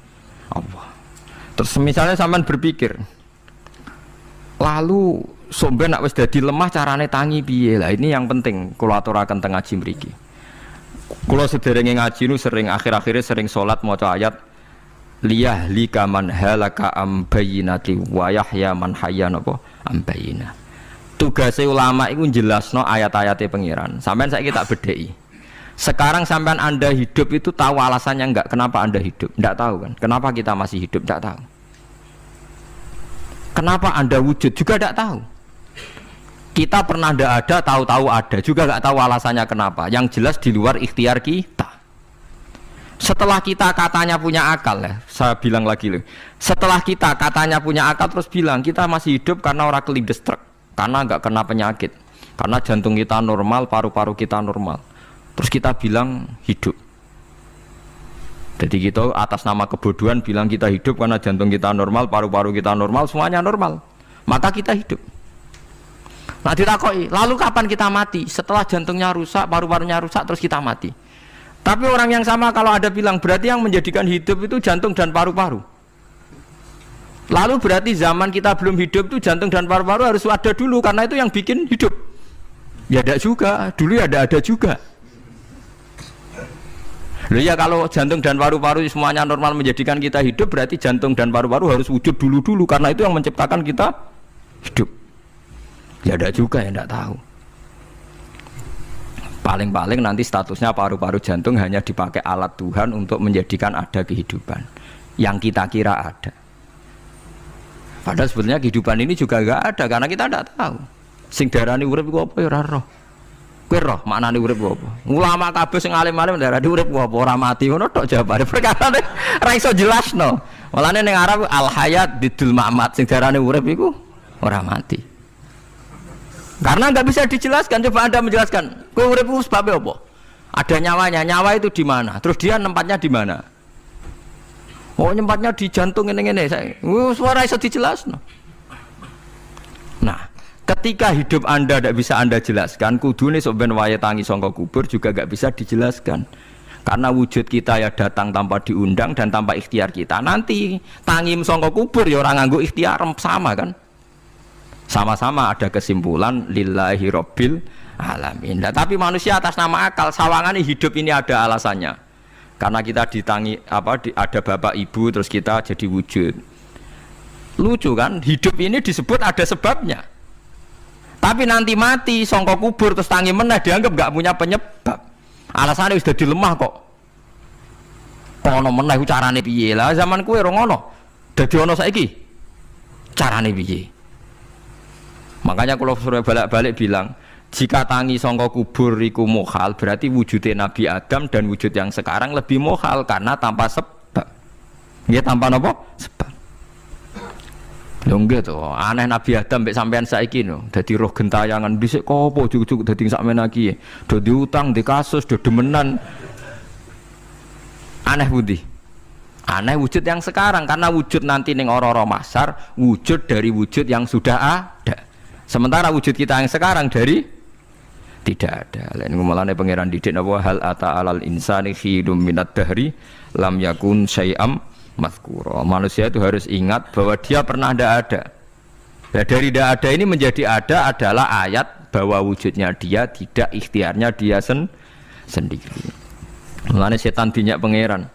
Allah. Terus misalnya sampean berpikir, lalu somben nak wis dadi lemah carane tangi piye? Lah ini yang penting kula aturaken teng ngaji mriki. Kula sederenge ngaji nu sering akhir-akhire sering salat maca ayat liyah lika man halaka am bayyinati wa yahya man hayya napa am bayyinah. Tugase ulama iku jelasno ayat-ayate pangeran. Sampeyan saiki tak bedheki. Sekarang sampean Anda hidup itu tahu alasannya enggak? Kenapa Anda hidup? Enggak tahu kan? Kenapa kita masih hidup? Enggak tahu. Kenapa Anda wujud? Juga enggak tahu. Kita pernah enggak ada, tahu-tahu ada. Juga enggak tahu alasannya kenapa. Yang jelas di luar ikhtiar kita. Setelah kita katanya punya akal ya, saya bilang lagi loh. Setelah kita katanya punya akal terus bilang kita masih hidup karena orang kelindes truk, karena enggak kena penyakit, karena jantung kita normal, paru-paru kita normal. Terus kita bilang hidup. Jadi kita atas nama kebodohan bilang kita hidup karena jantung kita normal, paru-paru kita normal, semuanya normal. Maka kita hidup. Nah ditakoki, lalu kapan kita mati? Setelah jantungnya rusak, paru-parunya rusak, terus kita mati. Tapi orang yang sama kalau ada bilang berarti yang menjadikan hidup itu jantung dan paru-paru. Lalu berarti zaman kita belum hidup itu jantung dan paru-paru harus ada dulu karena itu yang bikin hidup. Ya ada juga, dulu ya ada juga. Loh ya kalau jantung dan paru-paru semuanya normal menjadikan kita hidup berarti jantung dan paru-paru harus wujud dulu karena itu yang menciptakan kita hidup. Ya ada juga yang tidak tahu. Paling-paling nanti statusnya paru-paru jantung hanya dipakai alat Tuhan untuk menjadikan ada kehidupan yang kita kira ada. Padahal sebetulnya kehidupan ini juga enggak ada karena kita tidak tahu. Sing darani urip iku apa ya ora roh. Kowe roh maknane urip apa? Ulama kabeh sing alim-alim darani urip apa ora mati ngono tok jawabane. Perkarane ora iso jelasno. Mulane ning Arab al hayat didul mamat sing darane urip iku ora mati. Karena enggak bisa dijelaskan, coba Anda menjelaskan. Kowe urip iku sebab apa? Ada nyawanya. Nyawa itu di mana? Terus dia nempatnya di mana? Oh, nyempatnya di jantung ngene-ngene. Suara iso dijelasno. Nah, ketika hidup Anda tidak bisa Anda jelaskan, kudune sok ben wae tangi sangka kubur juga enggak bisa dijelaskan. Karena wujud kita ya datang tanpa diundang dan tanpa ikhtiar kita. Nanti tangi sangka kubur ya ora nganggo ikhtiar sama kan? Sama-sama ada kesimpulan lillahi rabbil alamin. Nah, tapi manusia atas nama akal sawangane hidup ini ada alasannya. Karena kita ditangi ada bapak ibu terus kita jadi wujud. Lucu kan? Hidup ini disebut ada sebabnya. Tapi nanti mati sangka kubur terus tangi meneh dianggap enggak punya penyebab. Alasannya sudah dilemah kok. Kono meneh carane piye? Lah zaman kuwe ora ngono. Dadi ono saiki. Carane piye? Makanya kalau suruh balik-balik bilang, jika tangi sangka kubur iku mukhal, berarti wujudnya Nabi Adam dan wujud yang sekarang lebih mukhal karena tanpa sebab. Ya tanpa apa? Sebab. Lho nggih to, aneh Nabi Adam mbek sampean saiki no, dadi roh gentayangan dhisik kopo juk-juk dadi sakmene iki. Do diutang, di kasus, do demenan. Aneh budi. Aneh wujud yang sekarang karena wujud nanti ning ora-ora mahsyar wujud dari wujud yang sudah ada. Sementara wujud kita yang sekarang dari tidak ada. Lain ngomongane pangeran didik napa hal ata alal insani khidum minad dahri lam yakun syai'am mazkura. Manusia itu harus ingat bahwa dia pernah tidak ada. Nah, dari tidak ada ini menjadi ada adalah ayat bahwa wujudnya dia tidak ikhtiarnya dia sendiri. Mulane setan dinyak pangeran.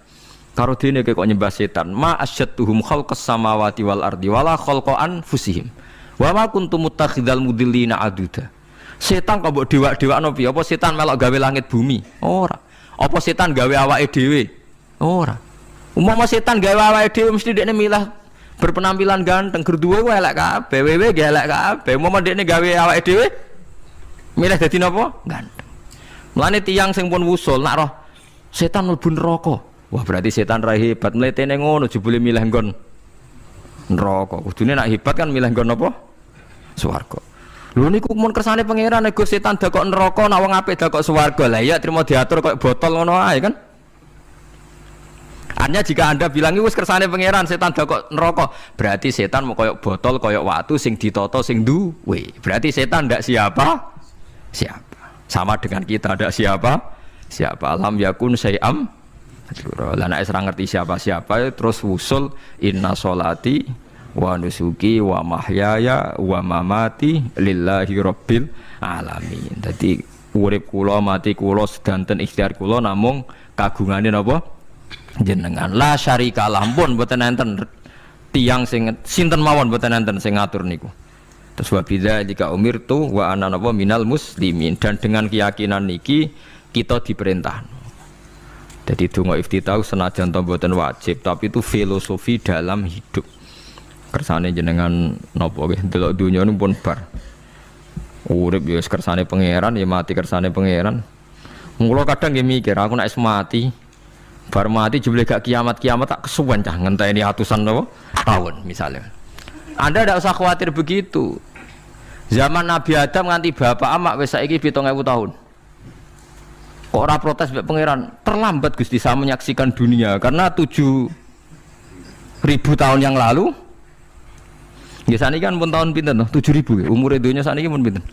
Karo dene kok nyembah setan. Ma asyattuhum khalqas samawati wal ardi wala khalqa anfusihim. Wa ma kuntum muttakhidal mudillina aduda. Setan kok mbok dewak-dewakno piye? Apa setan melok gawe langit bumi? Ora. Apa setan gawe awake dhewe? Ora. Umpama setan gawe awake dhewe mesti dekne milah berpenampilan ganteng, gerduwe ku elek kabeh, wewe ge elek kabeh. Umpama dekne gawe awake dhewe milih dadi napa? Ganteng. Mulane tiyang sing pun wusul nak roh setan mlebu neraka. Wah, berarti setan ra hebat, mletene ngono jebule milih nggon neraka. Kudune nak hebat kan milih nggon apa? Swarga. Lho niku mun kersane pangeran nek setan dakok neraka, nak wong apik dakok swarga. Lah iya trimo diatur kok botol ngono ae kan. Artinya jika Anda bilang wis kersane pangeran setan dakok neraka, berarti setan mau koyok botol, koyok watu sing ditata sing duwe. Berarti setan ndak siapa? Siapa? Sama dengan kita ndak siapa? Siapa? Alam yakun syai'am. Lah nek ora ngerti siapa-siapa terus wusul inna sholati wa nusuki wa mahyaya wa mamati lillahi rabbil alamin. Dadi urip kula mati kula sedanten ikhtiar kula namung kagungane napa jenengan. La syarika lampun mboten enten tiyang sing sinten mawon mboten enten sing ngatur niku. Terus wa bidzalika umirtu wa ana napa minal muslimin, dan dengan keyakinan niki kita diperintah. Jadi donga iftitah senajan to mboten wajib tapi itu filosofi dalam hidup. Kersane jenengan napa nggih delok donya niku pun bar. Urip ya kersane pangeran ya mati kersane pangeran. Mula kadang nggih mikir aku nek mati bar mati jebule gak kiamat-kiamat tak kesuwen cah ngenteni atusan napa tahun misalnya. Anda tidak usah khawatir begitu. Zaman Nabi Adam nganti bapak amak wis saiki 7.000 tahun. Kok ora protes mbek pangeran? Terlambat Gusti saya menyaksikan dunia karena 7.000 tahun yang lalu. Ya saniki kan pun tahun pinten toh? 7.000 umur dunia saniki pun pinten?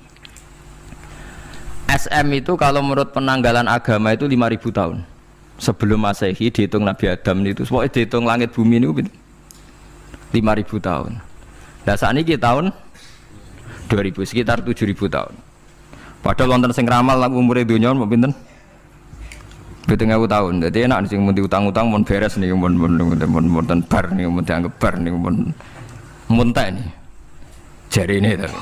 SM itu kalau menurut penanggalan agama itu 5.000 tahun. Sebelum Masehi dihitung Nabi Adam itu, pokoknya dihitung langit bumi ini pinten? 5.000 tahun. Lah saniki tahun 2000 sekitar 7.000 tahun. Padahal wonten sing ramal umur dunia mau pinten? 7.000 tahun. Jadi enak sing mun diutang-utang mun beres nih mun bar nih mun dianggap bar nih mun muntah ini jari ini tapi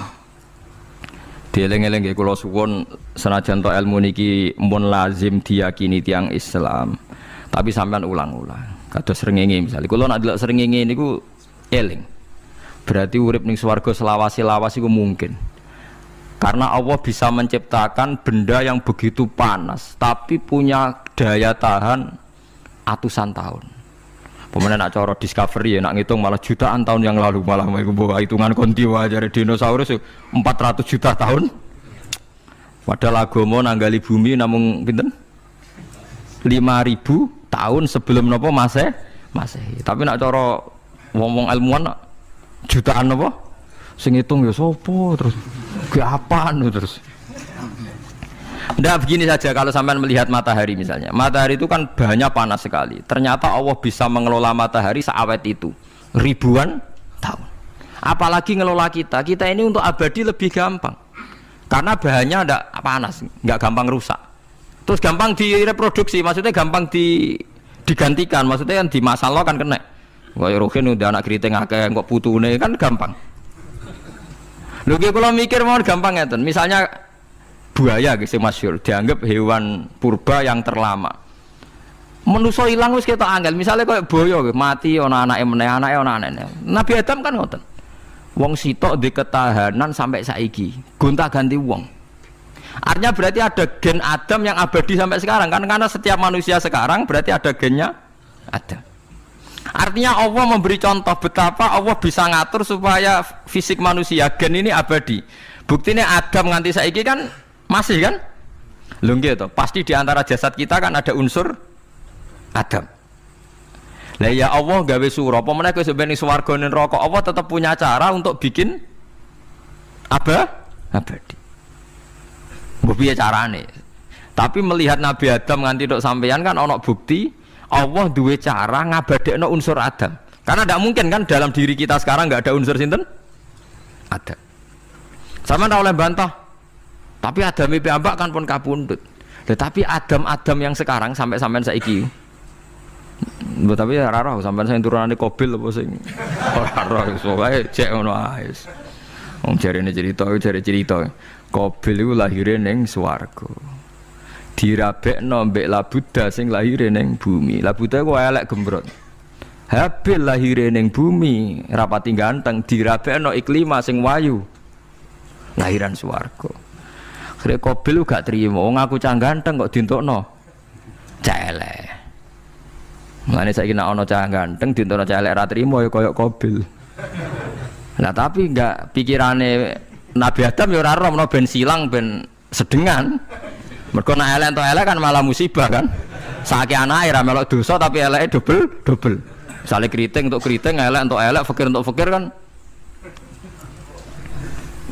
dieling-eling kula suwun senajan to ilmu niki mun lazim diyakini tiang Islam tapi sampean ulang-ulang kados srengenge misalnya kula nak delok srengenge niku eling berarti urip ning swarga selawase-lawas iku mungkin karena Allah bisa menciptakan benda yang begitu panas tapi punya daya tahan atusan tahun. Pemenang nak cara discovery ya nak ngitung malah jutaan tahun yang lalu malah bawa hitungan kontiwa dari dinosaurus 400 juta tahun. Padahal agama nanggali bumi namung pinten 5.000 tahun sebelum napa Masehi. Tapi nak cara wong-wong ilmuwan jutaan napa sing ngitung ya sapa terus ke apaan terus. Nggak begini saja kalau sampean melihat matahari misalnya. Matahari itu kan bahannya panas sekali. Ternyata Allah bisa mengelola matahari seawet itu ribuan tahun. Apalagi ngelola kita. Kita ini untuk abadi lebih gampang. Karena bahannya tidak panas, nggak gampang rusak. Terus gampang direproduksi, maksudnya gampang digantikan. Maksudnya kan di masa lo kan kena. Kayak rohin udah anak keriting akeh kok putune kan gampang. Lho kalau mikir mau gampang ya, misalnya buaya gitu masyhur dianggap hewan purba yang terlama. Manusa ilang wis ketok angel. Misale koyo boyo mati ana anake meneh, anake ana anake. Nabi Adam kan ngoten. Wong sitok di ketahanan sampai saiki, gonta-ganti wong. Artinya berarti ada gen Adam yang abadi sampai sekarang kan karena setiap manusia sekarang berarti ada gennya Adam. Artinya Allah memberi contoh betapa Allah bisa ngatur supaya fisik manusia gen ini abadi. Buktinya Adam nganti saiki kan masih kan? Lho nggih to, pasti di antara jasad kita kan ada unsur Adam. Lah ya Allah gawe sura, apa meneh kowe sampeyan ning swarga ning neraka, Allah tetap punya cara untuk bikin abadi. Mbok piye carane? Tapi melihat Nabi Adam nganti tok sampeyan kan ana bukti Allah duwe cara ngabadekno unsur Adam. Karena tidak mungkin kan dalam diri kita sekarang nggak ada unsur sinten? Adam. Sama ora oleh bantah. Tapi Adam iki ambak kan pun kapundhut. Tetapi Adam yang sekarang sampai sampean saiki. Tapi ora roh sampean sing turunane Qabil apa sing ora roh iso wae cek ngono ae. Wong jarene cerita. Qabil iku lahire ning swarga. Dirabekno mbek Labuda sing lahire ning bumi. Labuda ku elek gembrot. Habil lahire ning bumi, rapati ganteng, dirabekno Iklima sing wayu. Lahiran swarga. Akhire Qabil gak trimo, wong aku cah ganteng kok dientukno cah elek. Mulane saiki nek ana cah ganteng dientukno cah elek ra trimo ya kaya Qabil. Nah tapi enggak pikirane Nabi Adam ya ora roh ben silang ben sedengan. Mergo nek elek entuk elek kan malah musibah kan. Saiki anake ra melok dosa tapi eleke dobel. Misale kriting untuk kriting, elek untuk elek, fakir untuk fakir kan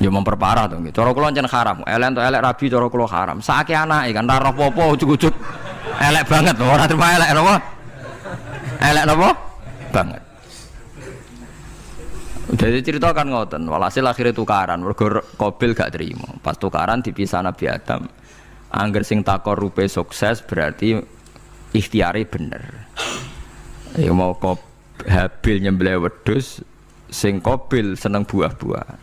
ya memperparah to. Cara kula jan haram. Elek untuk elek rabi cara kula haram. Saiki anake kan ora roh apa-apa ujug-ujug elek banget ora terima elek napa? Elek napa? Banget. Jadi cerita kan ngoten, walhasil akhirnya tukaran, mergo Qabil gak terima. Pas tukaran dipisah Nabi Adam. Angger sing takor rupe sukses berarti ikhtiari bener. Ya mau Habil nyembelih wedhus, sing Qabil seneng buah-buahan.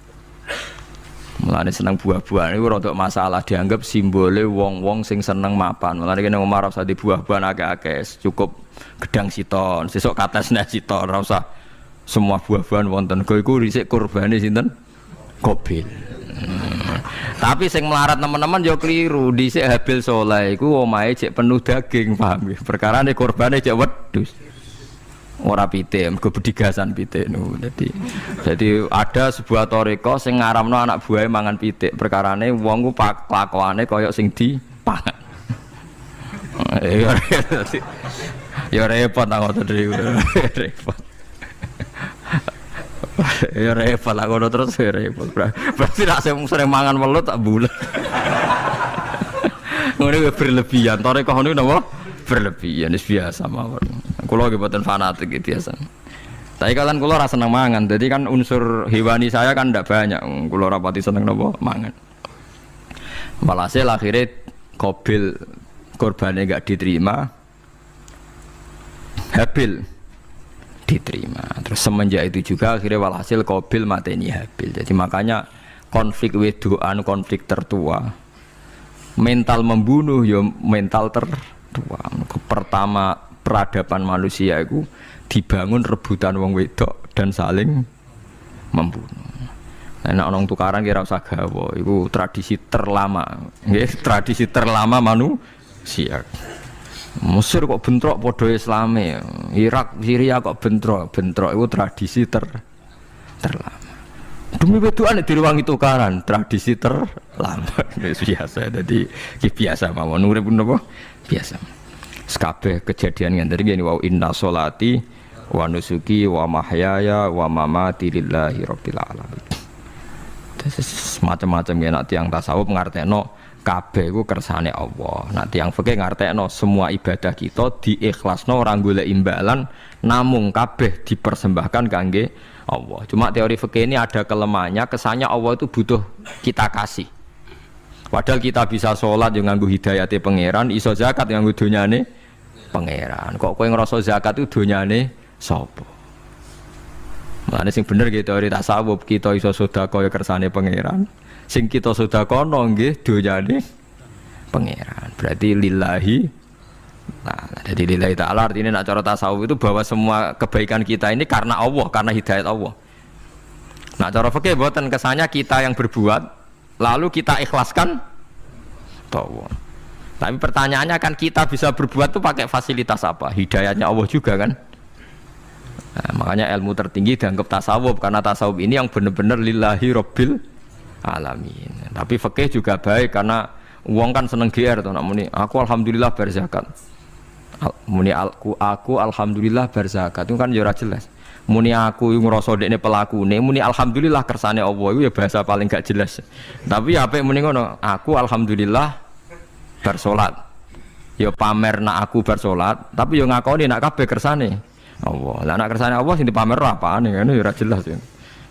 Mulane seneng buah-buahan iku rada masalah, dianggap simbole wong-wong sing seneng mapan. Mulane kene Umar ora usah di buah-buahan akeh-akeh, cukup gedang siton, sesuk katesne siton, ora usah semua buah-buahan wonten. Kok iku dhisik kurbane sinten? Qabil. Tapi sing melarat teman-teman yo keliru, dhisik Habil saleh iku omahe cek penuh daging, paham nggih? Perkarane kurbane cek wedhus. Ora pitik, mergo bedigasan pitik niku. Jadi ada sebuah toriko sing ngaramno anak buahe mangan pitik. Perkarane wong ku kelakuane kaya sing dipangan. Ya repot ta ngoten niku. Repot. Ya repot lah ngono terus ya repot. Berarti nek sering mangan welut tak bulet. Ngono berlebihan. Toriko niku napa? Berlebihan wis biasa mawon. Kula nggih mboten fanatik biasa. Tapi kalian kula ora seneng mangan. Jadi kan unsur hewani saya kan ndak banyak. Kula rapati seneng napa mangan. Walhasil akhirnya Qabil korbannya enggak diterima. Habil diterima. Terus semenjak itu juga akhirnya walhasil Qabil mateni Habil. Jadi makanya konflik wedoan, konflik tertua. Mental membunuh ya mental tertua. Pertama peradaban manusia itu dibangun rebutan wong wedok dan saling membunuh. Nek ana tukaran kira usah gawa, iku tradisi terlama. Nggih, tradisi terlama manusia. Mesir kok bentrok padha Islame, Irak, Syria kok bentrok iku tradisi terlama. Demi wedokan diruwangi tukaran, tradisi terlama. Wis biasa, dadi biasa mawon urip napa? Biasa. Kabeh kejadian ngene iki wa inna sholati wa nusuki wa mahyaya wa mamati lillahi rabbil alamin. Macam-macam ya nek tiyang tasawuf ngartekno kabeh iku kersane Allah. Nek tiyang fikih ngartekno semua ibadah kita diikhlasno ora golek imbalan namung kabeh dipersembahkan kangge Allah. Cuma teori fikih ini ada kelemahannya, kesannya Allah itu butuh kita kasih. Padahal kita bisa sholat yang nganggo hidayate pangeran, iso zakat yang nganggo donyane pangeran. Kok kowe ngrasa zakat itu donyane sapa? Mulane sing bener gitu teori tasawuf, kita iso sedekah ya kersane pangeran. Sing kita sedekahno nggih donyane pangeran. Berarti lillahi. Nah, jadi lillahi ta'ala artinya nak cara tasawuf itu bahwa semua kebaikan kita ini karena Allah, karena hidayat Allah. Nah, cara fikih mboten kesannya kita yang berbuat lalu kita ikhlaskan Allah. Tapi pertanyaannya kan kita bisa berbuat itu pakai fasilitas apa? Hidayatnya Allah juga kan? Nah, makanya ilmu tertinggi dianggap tasawuf karena tasawuf ini yang benar-benar lillahi rabbil alamin. Tapi fikih juga baik karena uang kan seneng GR tuh nak muni aku alhamdulillah berzakat. Muni aku alhamdulillah berzakat itu kan ya ora jelas. Muni aku ngrasa dekne pelakune, muni alhamdulillah kersane Allah itu ya bahasa paling gak jelas. Tapi ya apik muni ngono, aku alhamdulillah bersolat. Ya pamer nak aku bersolat, tapi ya ngakoni nak kabeh kersane Allah. Lah nak kersane Allah sing dipamer apane ngene ya ora jelas ya.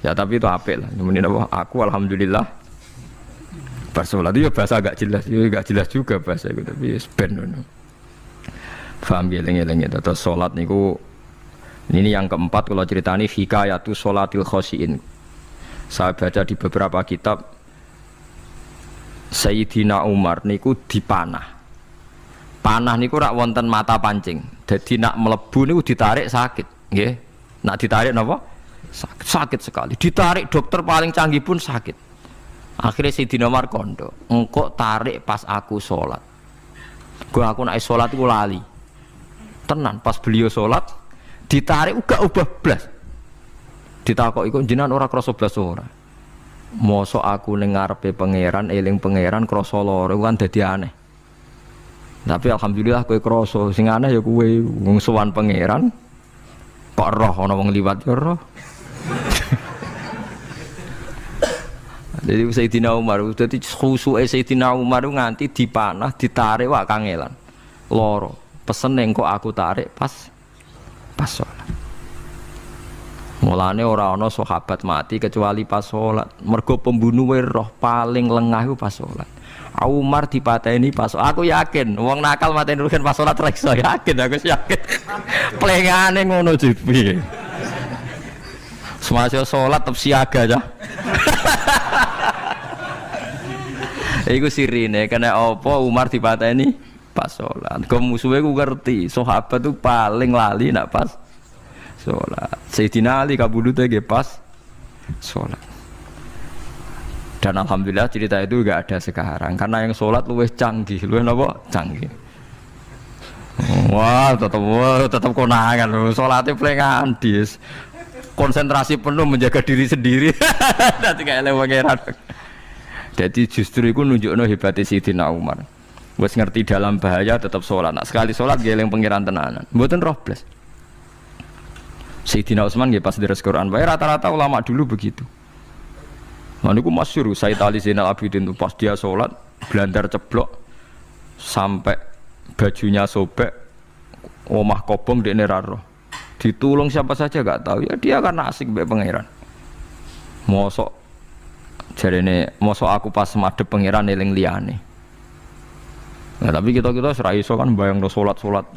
Ya tapi itu apik lah. Muni apa? Aku alhamdulillah bersolat itu ya bahasa agak jelas, ya gak jelas juga bahasa itu tapi ben ngono. Paham geleng-geleng itu terus salat niku ini yang keempat kalau ceritani hikayatu sholatil khosyin. Saya baca di beberapa kitab Sayyidina Umar niku dipanah. Panah niku rak wonten mata pancing. Jadi nak melebu niku ditarik sakit, nggih. Nak ditarik napa? Sakit sekali. Ditarik dokter paling canggih pun sakit. Akhirnya Sayyidina Umar kondo, engkau tarik pas aku sholat. Aku nak sholat iku lali. Tenan pas beliau sholat ditarik uga ubah blas. Ditakok iku jenengan ora krasa blas ora. Mosok aku ning ngarepe pangeran, eling pangeran krasa lara kan dadi aneh. Tapi alhamdulillah kowe krasa, sing aneh ya kowe wong sowan pangeran kok roh ana wong liwat ya roh. Jadi Sayyidina Umar, dadi khusuke Sayyidina Umar nganti dipanah, ditarik wak kangelan. Loro, pesen kok aku tarik pas salat. Mulane ora ana sahabat mati kecuali pas salat. Mergo pembunuhe roh paling lengah iku pas salat. Umar dipateni pas, aku yakin wong nakal mateni rugen pas salat ra iso, yakin aku yakin. Plengane ngono jipi. Semasa salat tetep siaga aja. Iku sirine kena apa Umar dipateni pas salat. Kok musuhe ku ngerti, sahabat tuh paling lali nak pas salat. Sayyidina Ali kabudute nggih pas salat. Dan alhamdulillah cerita itu enggak ada sekarang karena yang sholat luwih canggih, luwih napa? Canggih. Wah, tetap konangan lho, sholatnya plengan dis. Konsentrasi penuh menjaga diri sendiri. Dadi kayak pangeran. Jadi justru itu nunjukno hebatnya Sayyidina Umar. Wis ngerti dalam bahaya tetap sholat. Nah, sekali sholat dia eling pangeran tenanan. Mboten roh blas. Sayyidina Utsman nggih pas deres Quran, wae rata-rata ulama dulu begitu. Nah niku masyhur Sayyid Ali Zainal Abidin tuh pas dia sholat blandar ceblok sampai bajunya sobek, omah kobong dekne ra roh. Ditulung siapa saja gak tahu ya, dia kan asik mbek pangeran. Mosok jarene mosok aku pas madhep pangeran eling liyane. Nah tapi kita ora iso kan bayangno salat-salat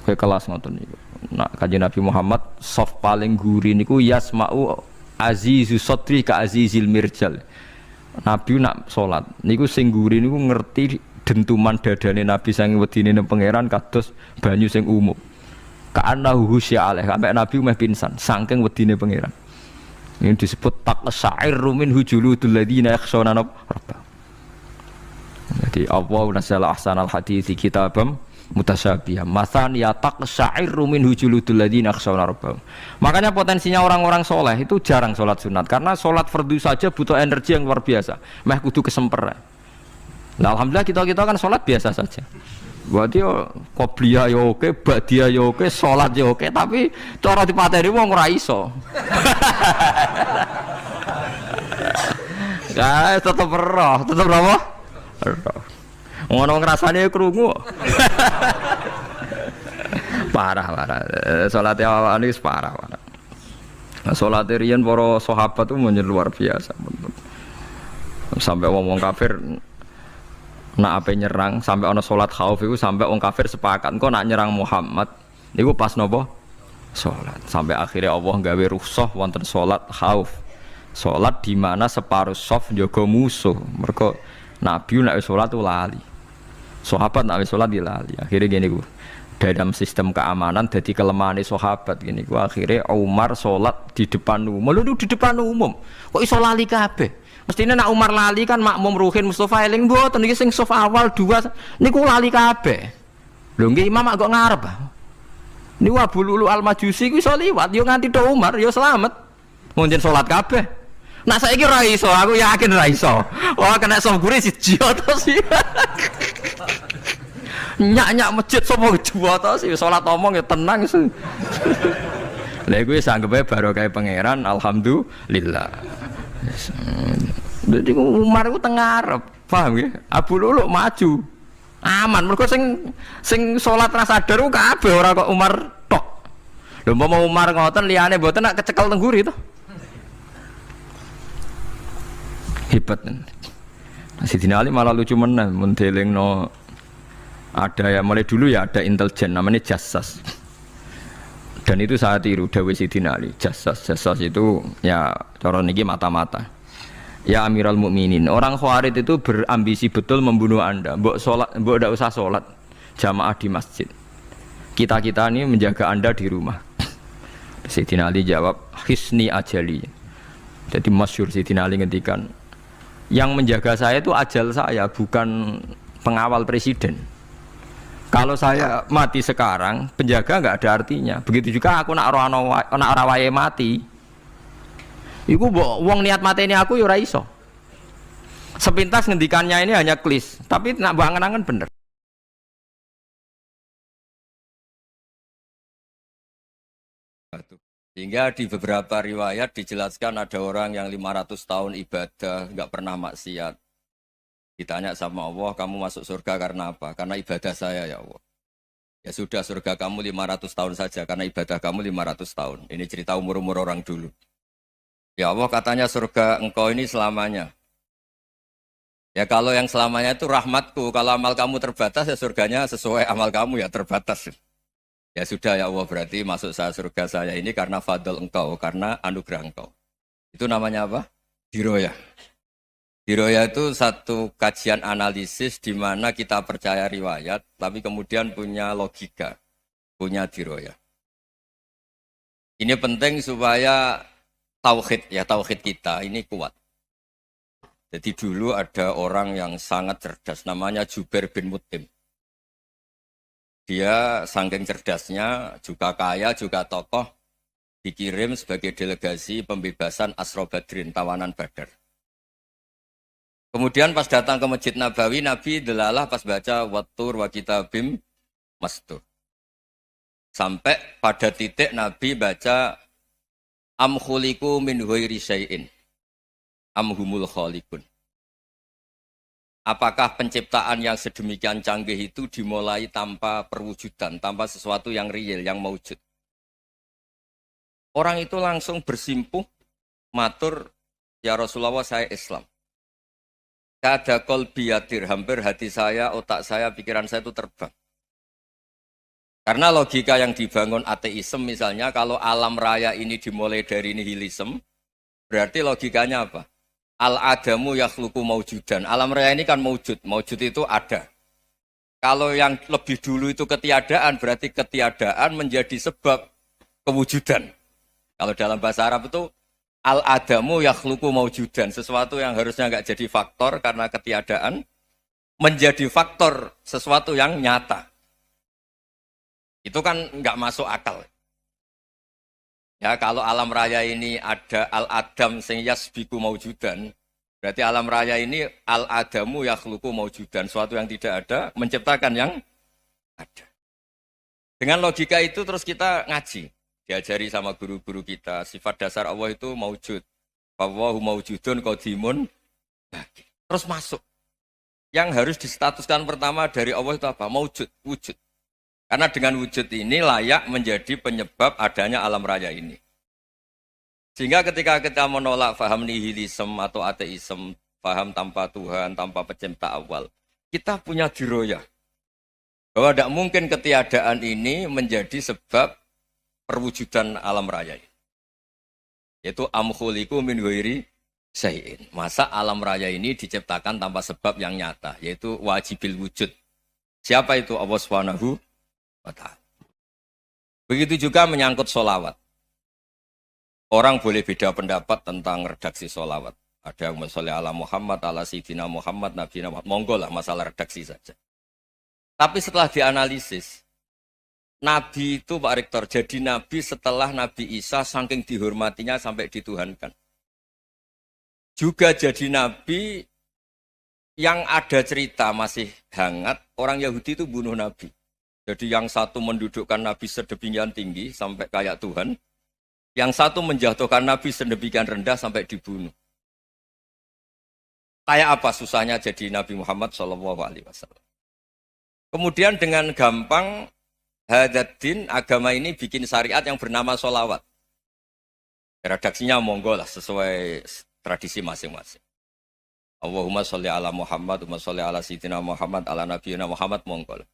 kayak kelas ngoten niku. Nah Kanjeng Nabi Muhammad soft paling guri niku yasma'u azizu sotri ka azizil mirjal. Nabi nak sholat niku sing guri niku ngerti dentuman dadane Nabi sange wedine nang pangeran kados banyu sing umum. Ka'annahu husya alaih, sampai Nabi meh pingsan saking wedine pangeran. Ini disebut taqsa'irru min hujuludul ladzina yakhshawna rabbahum. Jadi Allah nazzala ahsanal hadithi kitabam mutasyabihah. Matsan ya taqsa'irru min hujuludul ladzina yakhshawna rabbahum. Makanya potensinya orang-orang soleh itu jarang sholat sunat karena sholat fardu saja butuh energi yang luar biasa. Meh kudu kesemper. Nah, alhamdulillah kita kan sholat biasa saja. Berarti qobliyah ya oke, ba'diyah ya oke, sholat ya oke, tapi cara dipateni wong ora iso. Ya tetep roh, tetep apa? Roh. Ngono ngrasane krungu. Parah. Salate awake wis parah. Salate riyen para sahabat itu luar biasa. Sampai wong kafir nak ape nyerang, sampai ana salat khauf iku sampai wong kafir sepakat engko nak nyerang Muhammad niku pas napa? Salat. Sampai akhirnya Allah gawe rukhsah wonten salat khauf. Salat di mana separuh saf njaga musuh. Mergo Nabi nek salat lali. Sahabat nek salat lali. Akhirnya gini ku. Dalam sistem keamanan jadi kelemahan sahabat gini ku. Akhirnya Umar salat di depan umum. Lho di depan umum. Kok iso lali kabeh? Mestinya nak Umar lali kan makmum Ruhin Mustafa eling mboten iki sing saf awal dua niku lali kabeh. Lho nggih imam kok ngarep. Niku Abu Lulu Al-Majusi ku iso liwat yo nganti tok Umar yo slamet. Munjen salat kabeh. Nak saiki ra iso, aku yakin ra iso. Wah kena saf guri siji to sih. Nyak-nyak masjid sapa juwa to sih salat omong ya tenang sih. Lha iku wis anggepe barokah pangeran alhamdulillah. Jadi Umar itu tengarep, paham ya? Abu Lulu maju, aman. Mereka sing sholat rasa sadar kabeh ora kok Umar tok. Lho mau Umar ngoten liyane mboten nak kecekel tengguri to. Hebat. Sayyidina Ali malah lucu menan mendelingno ada ya mulai dulu ya ada intelijen namanya jassas. Dan itu saya tiru Dawi Sidina Ali. Jasas itu ya cara niki mata-mata. Ya Amirul Mukminin, orang Khawarij itu berambisi betul membunuh Anda. Mbok ndak usah sholat jamaah di masjid. Kita ini menjaga Anda di rumah. Sayyidina Ali jawab, "Hisni ajali." Jadi masyhur Sayyidina Ali ngendikan, yang menjaga saya itu ajal saya, bukan pengawal presiden. Kalau saya mati sekarang, penjaga nggak ada artinya. Begitu juga aku nak ora wae mati. Iku wong niat mati ini aku ya ora iso. Sepintas ngendikannya ini hanya klis, tapi nak bangen-angen bener. Sehingga di beberapa riwayat dijelaskan ada orang yang 500 tahun ibadah, nggak pernah maksiat. Ditanya sama Allah, kamu masuk surga karena apa? Karena ibadah saya ya Allah. Ya sudah, surga kamu 500 tahun saja, karena ibadah kamu 500 tahun. Ini cerita umur-umur orang dulu. Ya Allah, katanya surga engkau ini selamanya. Ya kalau yang selamanya itu rahmatku, kalau amal kamu terbatas ya surganya sesuai amal kamu ya terbatas. Ya sudah ya Allah, berarti masuk saya surga saya ini karena fadl engkau, karena anugerah engkau. Itu namanya apa? Diroyah. Diroyah itu satu kajian analisis di mana kita percaya riwayat, tapi kemudian punya logika, punya diroyah. Ini penting supaya tauhid kita ini kuat. Jadi dulu ada orang yang sangat cerdas, namanya Jubair bin Mut'im. Dia saking cerdasnya, juga kaya, juga tokoh, dikirim sebagai delegasi pembebasan Asra Badrin, tawanan Badar. Kemudian pas datang ke Masjid Nabawi, Nabi delalah pas baca Wattur wa kitabim mastur. Sampai pada titik Nabi baca Am khuliqu min ghairi syai'in am humul khaliqun. Apakah penciptaan yang sedemikian canggih itu dimulai tanpa perwujudan, tanpa sesuatu yang real, yang maujud? Orang itu langsung bersimpuh, matur, ya Rasulullah saya Islam. Kada qalbi yatir, hampir hati saya, otak saya, pikiran saya itu terbang. Karena logika yang dibangun ateisme misalnya, kalau alam raya ini dimulai dari nihilisme, berarti logikanya apa? Al-adamu yakhluqu maujudan. Alam raya ini kan maujud. Maujud itu ada. Kalau yang lebih dulu itu ketiadaan, berarti ketiadaan menjadi sebab kewujudan. Kalau dalam bahasa Arab itu al-adamu yakhluqu maujudan. Sesuatu yang harusnya nggak jadi faktor karena ketiadaan, menjadi faktor sesuatu yang nyata. Itu kan nggak masuk akal. Ya, kalau alam raya ini ada al-adam sing yasbiku maujudan, berarti alam raya ini al-adamu yakhluqu maujudan, suatu yang tidak ada menciptakan yang ada. Dengan logika itu terus kita ngaji, diajari sama guru-guru kita, sifat dasar Allah itu maujud. Wallahu maujudun qadimun. Terus masuk. Yang harus distatuskan pertama dari Allah itu apa? Maujud, wujud. Karena dengan wujud ini layak menjadi penyebab adanya alam raya ini. Sehingga ketika kita menolak faham nihilisme atau ateisme, faham tanpa Tuhan, tanpa pencipta awal, kita punya diroyah. Bahwa tidak mungkin ketiadaan ini menjadi sebab perwujudan alam raya ini. Yaitu am khuliqu min ghairi syai'in. Masa alam raya ini diciptakan tanpa sebab yang nyata, yaitu wajibil wujud. Siapa itu? Allah Subhanahu wa ta'ala. Begitu juga menyangkut sholawat. Orang boleh beda pendapat tentang redaksi sholawat. Ada yang sholli ala Muhammad, ala Sayyidina Muhammad, Nabi Muhammad. Monggo lah masalah redaksi saja. Tapi setelah dianalisis, Nabi itu Pak Rektor, jadi Nabi setelah Nabi Isa saking dihormatinya sampai dituhankan. Juga jadi Nabi yang ada cerita masih hangat, orang Yahudi itu bunuh Nabi. Jadi yang satu mendudukkan Nabi sedemikian tinggi sampai kayak Tuhan. Yang satu menjatuhkan Nabi sedemikian rendah sampai dibunuh. Kayak apa susahnya jadi Nabi Muhammad SAW. Kemudian dengan gampang, hadaddin agama ini bikin syariat yang bernama sholawat. Redaksinya monggo lah sesuai tradisi masing-masing. Allahumma sholli ala Muhammad, Allahumma sholli ala Sayyidina Muhammad, ala Nabiyina Muhammad, monggo lah.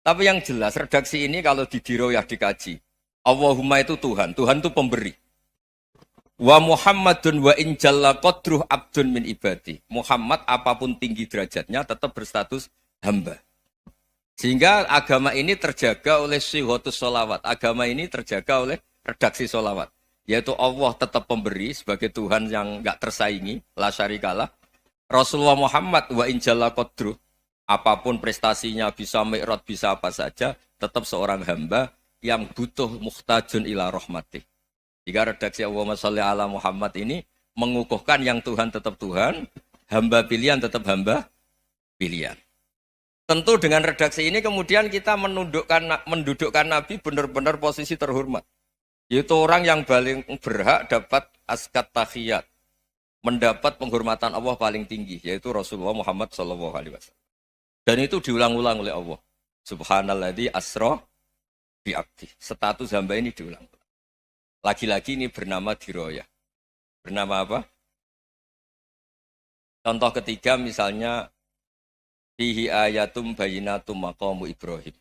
Tapi yang jelas redaksi ini kalau didiroyah dikaji, Allahumma itu Tuhan. Tuhan itu pemberi. Wa Muhammadun wa in jalla qadruh abdun min ibadi. Muhammad apapun tinggi derajatnya tetap berstatus hamba. Sehingga agama ini terjaga oleh syihotus sholawat. Agama ini terjaga oleh redaksi sholawat. Yaitu Allah tetap pemberi sebagai Tuhan yang enggak tersaingi. La syarikalah. Rasulullah Muhammad wa in jalla qadruh. Apapun prestasinya bisa mi'rad, bisa apa saja. Tetap seorang hamba yang butuh muhtajun ila rahmatih. Jika redaksi Allahumma sholli ala Muhammad ini mengukuhkan yang Tuhan tetap Tuhan, hamba pilihan tetap hamba pilihan. Tentu dengan redaksi ini kemudian kita mendudukkan Nabi benar-benar posisi terhormat. Yaitu orang yang paling berhak dapat askat tahiyat, mendapat penghormatan Allah paling tinggi, yaitu Rasulullah Muhammad SAW. Dan itu diulang-ulang oleh Allah. Subhanalladzi asra bi abdi. Status hamba ini diulang. Lagi-lagi ini bernama diroyah. Bernama apa? Contoh ketiga misalnya fihi ayatum bayinatum maqamu Ibrahim.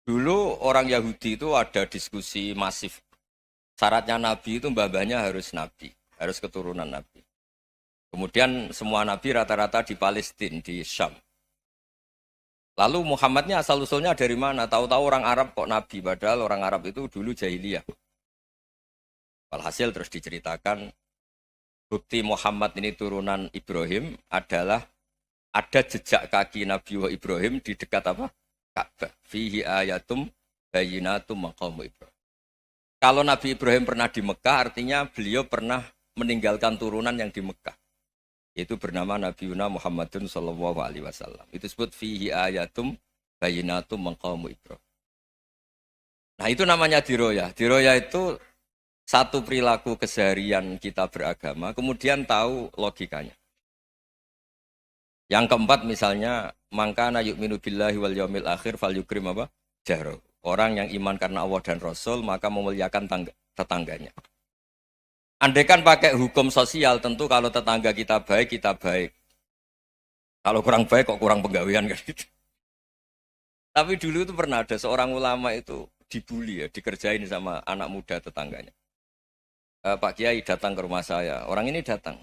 Dulu orang Yahudi itu ada diskusi masif. Syaratnya Nabi itu mbah-mbahnya harus Nabi. Harus keturunan Nabi. Kemudian semua Nabi rata-rata di Palestina, di Syam. Lalu Muhammadnya asal-usulnya dari mana? Tahu-tahu orang Arab kok Nabi, padahal orang Arab itu dulu jahiliyah. Walhasil terus diceritakan, bukti Muhammad ini turunan Ibrahim adalah ada jejak kaki Nabi Ibrahim di dekat apa? Ka'bah. Fihi ayatum bayinatum maqamu Ibrahim. Kalau Nabi Ibrahim pernah di Mekah, artinya beliau pernah meninggalkan turunan yang di Mekah. Itu bernama Nabi Muhammadun sallallahu alaihi wasallam. Itu disebut fihi ayatum bayinatum maqamu Ibrahim. Nah, itu namanya diroyah. Diroyah itu satu perilaku keseharian kita beragama, kemudian tahu logikanya. Yang keempat misalnya, mangkana yu'minu billahi wal yaumil akhir falyukrim apa? Jahro. Orang yang iman karena Allah dan Rasul, maka memuliakan tetangganya. Andaikan pakai hukum sosial, tentu kalau tetangga kita baik, kita baik. Kalau kurang baik, kok kurang penggawean kan gitu. Tapi dulu itu pernah ada seorang ulama itu dibully ya, dikerjain sama anak muda tetangganya. Pak Kiai datang ke rumah saya, orang ini datang.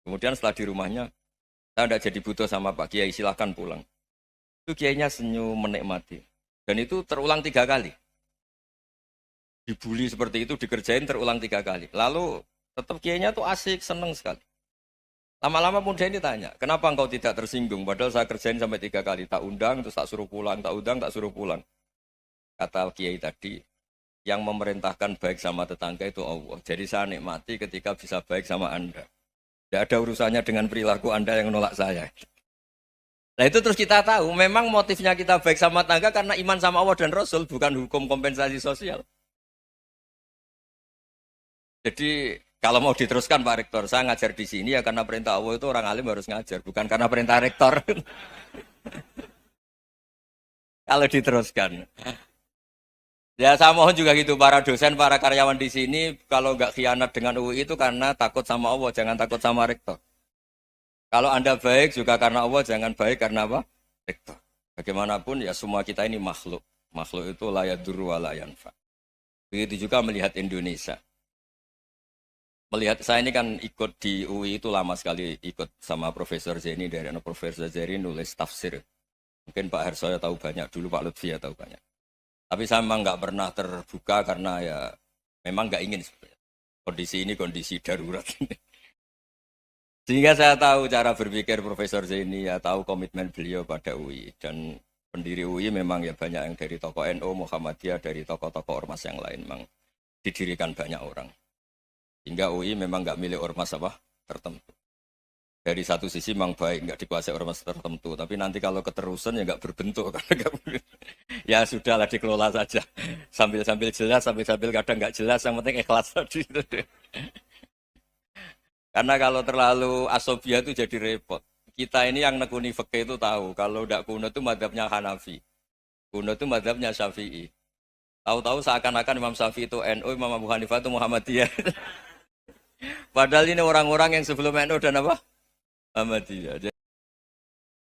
Kemudian setelah di rumahnya, saya tidak jadi butuh sama Pak Kiai, silahkan pulang. Itu Kiainya senyum menikmati. Dan itu terulang 3 kali. Dibully seperti itu, dikerjain terulang 3 kali. Lalu tetap Kiainya tuh asik, seneng sekali. Lama-lama muda ini tanya, kenapa engkau tidak tersinggung? Padahal saya kerjain sampai 3 kali. Tak undang, terus tak suruh pulang, tak undang, tak suruh pulang. Kata Kiai tadi, yang memerintahkan baik sama tetangga itu Allah. Jadi saya nikmati ketika bisa baik sama Anda. Tidak ada urusannya dengan perilaku Anda yang menolak saya. Nah itu terus kita tahu, memang motifnya kita baik sama tetangga karena iman sama Allah dan Rasul, bukan hukum kompensasi sosial. Jadi kalau mau diteruskan Pak Rektor, saya ngajar di sini ya karena perintah Allah itu orang alim harus ngajar, bukan karena perintah Rektor. Kalau diteruskan. Ya saya mohon juga gitu, para dosen, para karyawan di sini, kalau nggak khianat dengan UI itu karena takut sama Allah, jangan takut sama Rektor. Kalau Anda baik juga karena Allah, jangan baik karena apa? Rektor. Bagaimanapun ya semua kita ini makhluk. Makhluk itu la yadurru wa la yanfa. Begitu juga melihat Indonesia. Melihat saya ini kan ikut di UI itu lama sekali, ikut sama Profesor Zeni, dari Profesor Zeni nulis tafsir. Mungkin Pak Harsoyo tahu banyak, dulu Pak Lutfi ya tahu banyak. Tapi saya memang nggak pernah terbuka karena ya memang nggak ingin sebenarnya. Kondisi ini kondisi darurat. Sehingga saya tahu cara berpikir Profesor Zeni, ya tahu komitmen beliau pada UI. Dan pendiri UI memang ya banyak yang dari tokoh NU, Muhammadiyah, dari tokoh-tokoh ormas yang lain. Memang didirikan banyak orang. Hingga UI memang nggak milik ormas apa tertentu. Dari satu sisi memang baik, nggak dikuasai ormas tertentu. Tapi nanti kalau keterusan ya nggak berbentuk. Ya sudahlah dikelola saja. Sambil-sambil jelas, sambil-sambil kadang nggak jelas. Yang penting ikhlas tadi. Karena kalau terlalu asobia itu jadi repot. Kita ini yang nekuni fikih itu tahu. Kalau tidak kuno itu madhabnya Hanafi. Kuno itu madhabnya Syafi'i. Tahu-tahu seakan-akan Imam Syafi'i itu NU, Imam Abu Hanifah itu Muhammadiyah. Padahal ini orang-orang yang sebelum NU dan apa? Muhammadiyah.